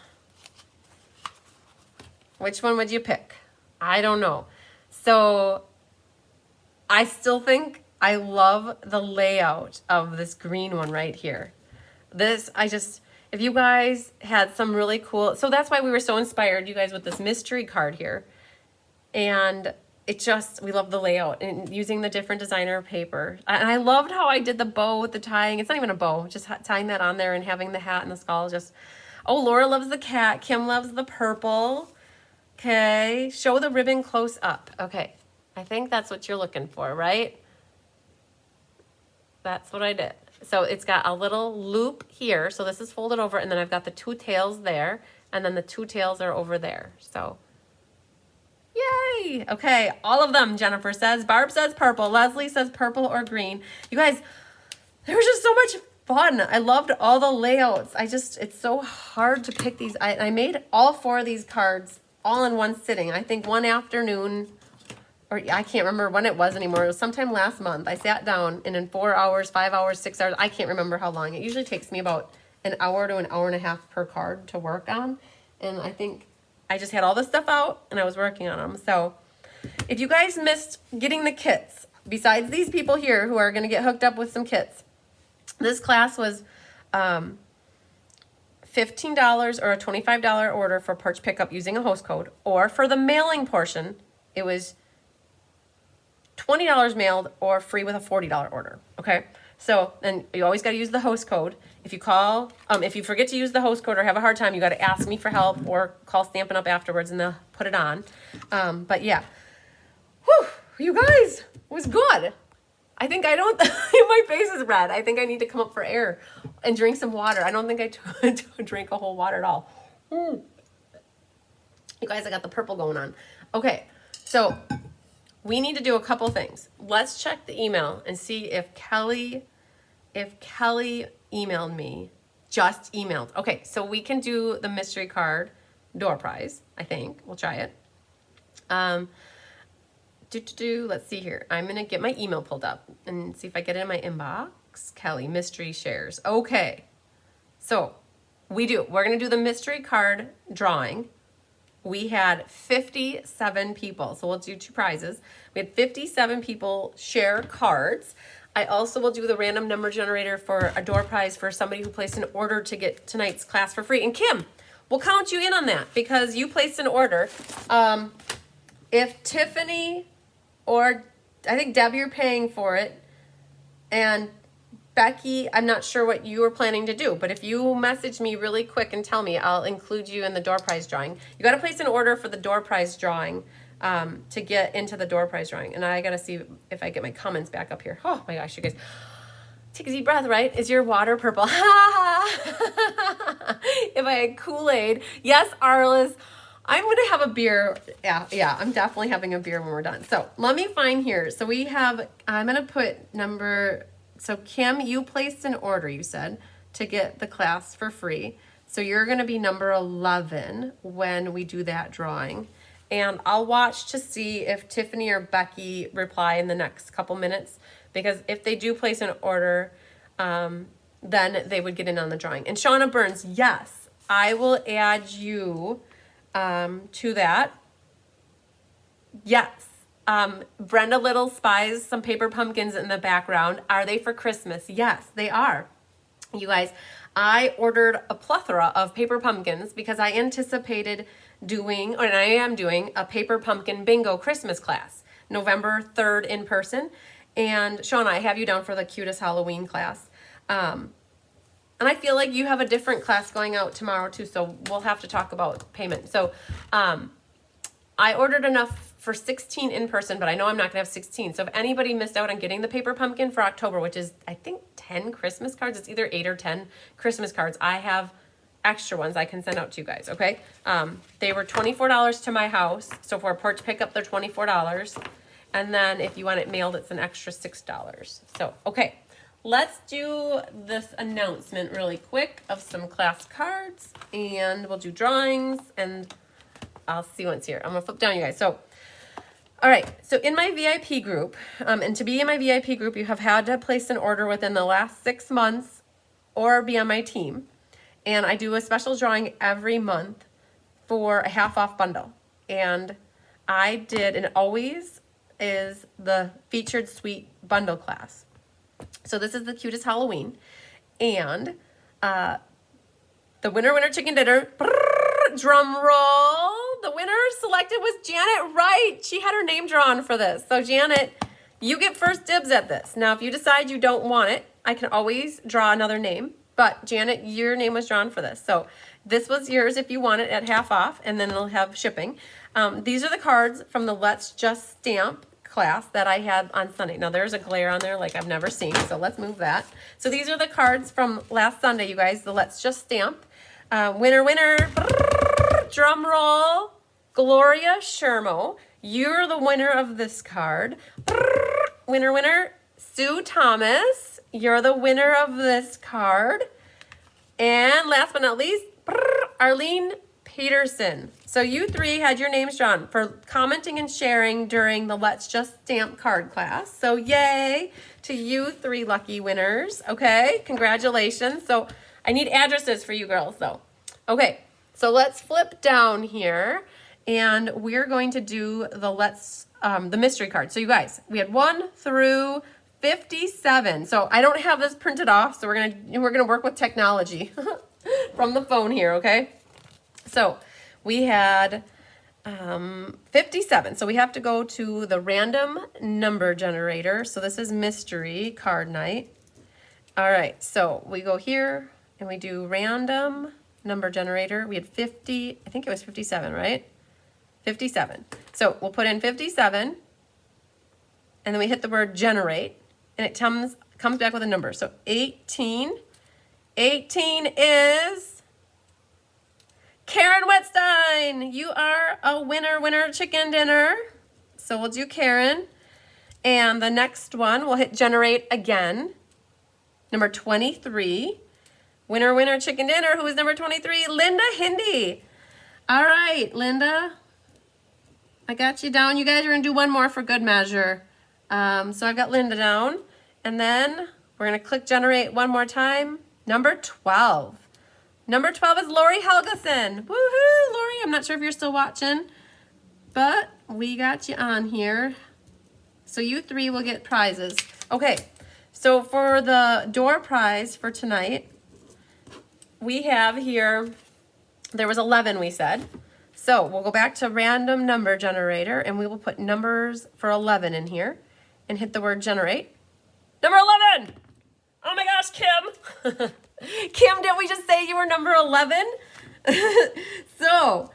Which one would you pick? I don't know. So I still think I love the layout of this green one right here. If you guys had some really cool, so that's why we were so inspired, you guys, with this mystery card here. And we love the layout and using the different designer paper. And I loved how I did the bow with the tying. It's not even a bow, just tying that on there and having the hat and the skull. Oh, Laura loves the cat. Kim loves the purple. Okay, show the ribbon close up. Okay, I think that's what you're looking for, right? That's what I did. So it's got a little loop here. So this is folded over, and then I've got the 2 tails there, and then the 2 tails are over there. So, yay! Okay, all of them, Jennifer says. Barb says purple. Leslie says purple or green. You guys, there was just so much fun. I loved all the layouts. It's so hard to pick these. I made all 4 of these cards all in one sitting. I think one afternoon, or I can't remember when it was anymore. It was sometime last month. I sat down and in 4 hours, 5 hours, 6 hours, I can't remember how long. It usually takes me about an hour to an hour and a half per card to work on. And I think I just had all this stuff out and I was working on them. So if you guys missed getting the kits, besides these people here who are going to get hooked up with some kits, this class was $15 or a $25 order for Perch pickup using a host code, or for the mailing portion, it was $20 mailed or free with a $40 order. Okay, so and you always got to use the host code. If you if you forget to use the host code or have a hard time, you got to ask me for help or call Stampin' Up afterwards and they'll put it on. But yeah, whew, you guys, it was good. I think my face is red. I think I need to come up for air and drink some water. I don't think I drank a whole water at all. You guys, I got the purple going on. Okay, so we need to do a couple things. Let's check the email and see if Kelly emailed me. Just emailed. Okay, so we can do the mystery card door prize, I think. We'll try it. Let's see here. I'm going to get my email pulled up and see if I get it in my inbox. Kelly, mystery shares. Okay. So we're going to do the mystery card drawing. We had 57 people. So we'll do 2 prizes. We had 57 people share cards. I also will do the random number generator for a door prize for somebody who placed an order to get tonight's class for free. And Kim, we'll count you in on that because you placed an order. If Tiffany or I think Deb, you're paying for it, and Becky, I'm not sure what you were planning to do, but if you message me really quick and tell me, I'll include you in the door prize drawing. You got to place an order for the door prize drawing to get into the door prize drawing. And I got to see if I get my comments back up here. Oh my gosh, you guys. Take a deep breath, right? Is your water purple? If I had Kool-Aid. Yes, Arliss. I'm going to have a beer. Yeah, I'm definitely having a beer when we're done. So let me find here. So I'm going to put number So Kim, you placed an order, you said, to get the class for free. So you're going to be number 11 when we do that drawing. And I'll watch to see if Tiffany or Becky reply in the next couple minutes, because if they do place an order, then they would get in on the drawing. And Shauna Burns, yes, I will add you to that. Yes. Brenda Little spies some paper pumpkins in the background. Are they for Christmas? Yes, they are. You guys, I ordered a plethora of paper pumpkins because I anticipated doing, and I am doing, a paper pumpkin bingo Christmas class, November 3rd in person. And Shauna, I have you down for the Cutest Halloween class. And I feel like you have a different class going out tomorrow too, so we'll have to talk about payment. So I ordered enough for 16 in person, but I know I'm not gonna have 16. So if anybody missed out on getting the paper pumpkin for October, which is I think 10 Christmas cards, it's either 8 or 10 Christmas cards. I have extra ones I can send out to you guys, okay? They were $24 to my house. So for a porch pickup, they're $24. And then if you want it mailed, it's an extra $6. So, okay, let's do this announcement really quick of some class cards, and we'll do drawings, and I'll see what's here. I'm gonna flip down, you guys. So, all right, so in my VIP group, and to be in my VIP group, you have had to place an order within the last 6 months or be on my team. And I do a special drawing every month for a half-off bundle. And I did, and it always is the featured suite bundle class. So this is the Cutest Halloween. And the winner chicken dinner, drum roll. The winner selected was Janet Wright. She had her name drawn for this. So Janet, you get first dibs at this. Now, if you decide you don't want it, I can always draw another name. But Janet, your name was drawn for this. So this was yours if you want it at half off, and then it'll have shipping. These are the cards from the Let's Just Stamp class that I had on Sunday. Now there's a glare on there like I've never seen, so let's move that. So these are the cards from last Sunday, you guys, the Let's Just Stamp. Winner, drum roll, Gloria Shermo. You're the winner of this card. Winner, Sue Thomas. You're the winner of this card. And last but not least, Arlene Peterson. So you three had your names drawn for commenting and sharing during the Let's Just Stamp card class. So yay to you three lucky winners. Okay, congratulations. So I need addresses for you girls though. Okay, so let's flip down here and we're going to do the mystery card. So you guys, we had 1 through 57. So I don't have this printed off, so we're gonna work with technology from the phone here, okay? So we had 57. So we have to go to the random number generator. So this is mystery card night. All right, so we go here and we do random number generator. We had 50, I think it was 57, right? 57. So we'll put in 57 and then we hit the word generate and it comes back with a number. So 18. 18 is Karen Wetstein. You are a winner chicken dinner. So we'll do Karen. And the next one, we'll hit generate again. Number 23. Winner chicken dinner. Who is number 23? Linda Hindy. All right, Linda. I got you down. You guys are going to do one more for good measure. So I've got Linda down. And then we're going to click generate one more time. Number 12. Number 12 is Lori Helgeson. Woohoo, Lori. I'm not sure if you're still watching, but we got you on here. So you three will get prizes. Okay, so for the door prize for tonight, we have here, there was 11 we said. So we'll go back to random number generator and we will put numbers for 11 in here and hit the word generate. Number 11. Oh my gosh, Kim. Kim, did we just say you were number 11? So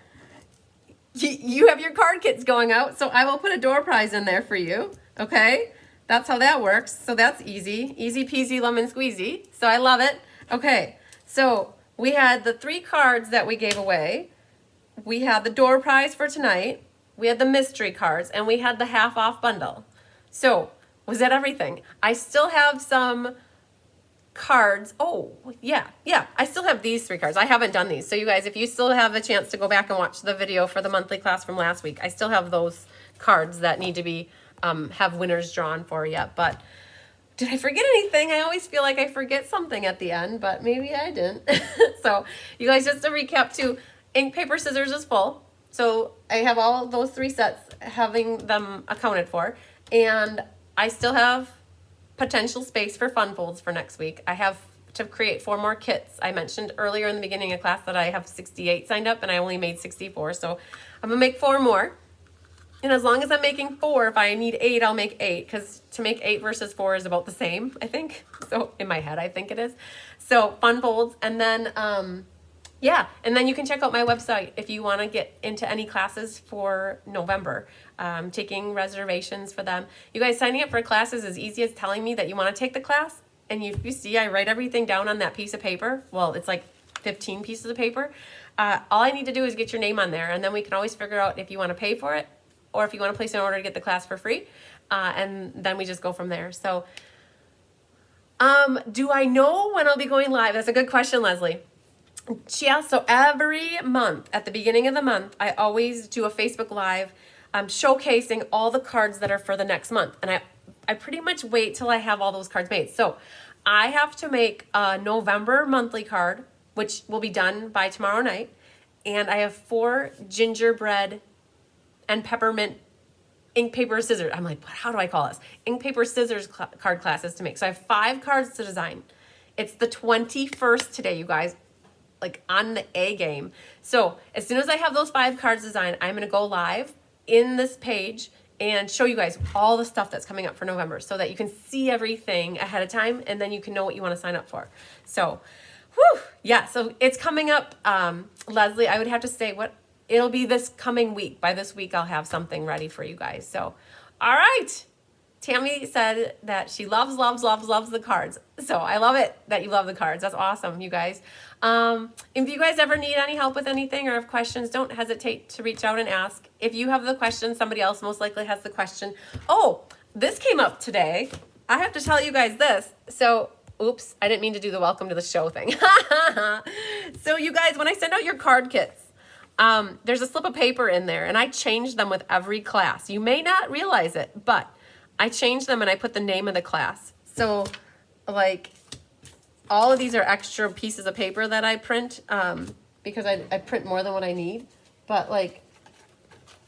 you have your card kits going out. So I will put a door prize in there for you. Okay. That's how that works. So that's easy. Easy peasy lemon squeezy. So I love it. Okay. So we had the 3 cards that we gave away. We had the door prize for tonight. We had the mystery cards and we had the half off bundle. So Was that everything? I still have some cards. Oh, yeah. I still have these 3 cards. I haven't done these. So you guys, if you still have a chance to go back and watch the video for the monthly class from last week, I still have those cards that need to be, have winners drawn for yet. But did I forget anything? I always feel like I forget something at the end, but maybe I didn't. So you guys, just to recap too, ink, paper, scissors is full. So I have all those 3 sets, having them accounted for. And I still have potential space for fun folds for next week. I have to create 4 more kits. I mentioned earlier in the beginning of class that I have 68 signed up and I only made 64. So I'm gonna make 4 more. And as long as I'm making 4, if I need 8, I'll make 8, because to make 8 versus 4 is about the same, I think. So in my head, I think it is. So fun folds. And then, yeah, and then you can check out my website if you want to get into any classes for November. Taking reservations for them. You guys, signing up for classes is easy as telling me that you want to take the class. And you see, I write everything down on that piece of paper. Well, it's like 15 pieces of paper. All I need to do is get your name on there, and then we can always figure out if you want to pay for it or if you want to place an order to get the class for free. And then we just go from there. So, do I know when I'll be going live? That's a good question, Leslie. Yeah, so every month, at the beginning of the month, I always do a Facebook Live showcasing all the cards that are for the next month. And I pretty much wait till I have all those cards made. So I have to make a November monthly card, which will be done by tomorrow night. And I have 4 gingerbread and peppermint ink, paper, scissors. I'm like, how do I call this? Ink, paper, scissors card classes to make. So I have 5 cards to design. It's the 21st today, you guys. Like on the A game. So as soon as I have those 5 cards designed, I'm going to go live in this page and show you guys all the stuff that's coming up for November so that you can see everything ahead of time and then you can know what you want to sign up for. So, whew, yeah, so it's coming up, Leslie, I would have to say it'll be this coming week. By this week, I'll have something ready for you guys. So, all right. Tammy said that she loves the cards. So I love it that you love the cards. That's awesome, you guys. If you guys ever need any help with anything or have questions, don't hesitate to reach out and ask. If you have the question, somebody else most likely has the question. Oh, this came up today. I have to tell you guys this. So, oops, I didn't mean to do the welcome to the show thing. So you guys, when I send out your card kits, there's a slip of paper in there and I change them with every class. You may not realize it, but I change them and I put the name of the class. So like all of these are extra pieces of paper that I print because I print more than what I need. But like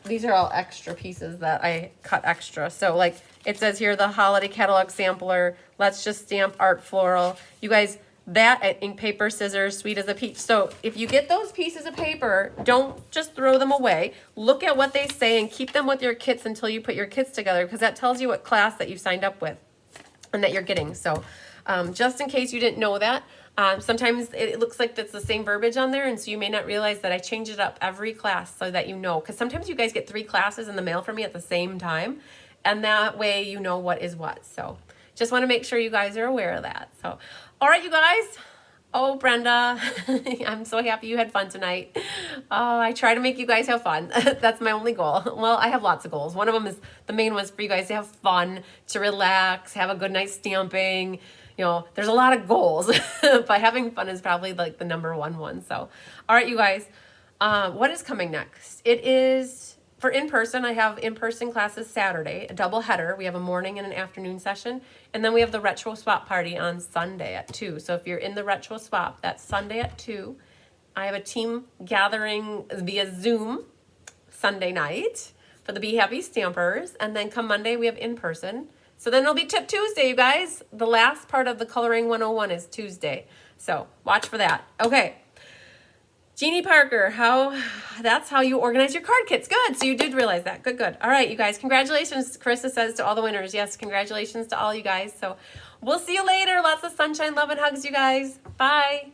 these are all extra pieces that I cut extra. So like it says here, the holiday catalog sampler, let's just stamp art floral. You guys, that at ink, paper, scissors, sweet as a peach. So if you get those pieces of paper, don't just throw them away. Look at what they say and keep them with your kits until you put your kits together, because that tells you what class that you signed up with and that you're getting. So just in case you didn't know that, sometimes it looks like that's the same verbiage on there, and so you may not realize that I change it up every class so that you know, because sometimes you guys get 3 classes in the mail from me at the same time, and that way you know what is what. So just want to make sure you guys are aware of that. So all right, you guys. Oh, Brenda, I'm so happy you had fun tonight. Oh, I try to make you guys have fun. That's my only goal. Well, I have lots of goals. One of them is, the main one is for you guys to have fun, to relax, have a good night stamping. You know, there's a lot of goals, but having fun is probably like the number one. So, all right, you guys, what is coming next? It is, for in-person, I have in-person classes Saturday, a double header. We have a morning and an afternoon session. And then we have the retro swap party on Sunday at 2. So if you're in the retro swap, that's Sunday at 2. I have a team gathering via Zoom Sunday night for the Be Happy Stampers. And then come Monday, we have in-person. So then it'll be Tip Tuesday, you guys. The last part of the Coloring 101 is Tuesday. So watch for that. Okay. Jeannie Parker, that's how you organize your card kits. Good. So you did realize that. Good. All right, you guys. Congratulations, Carissa says to all the winners. Yes, congratulations to all you guys. So we'll see you later. Lots of sunshine, love, and hugs, you guys. Bye.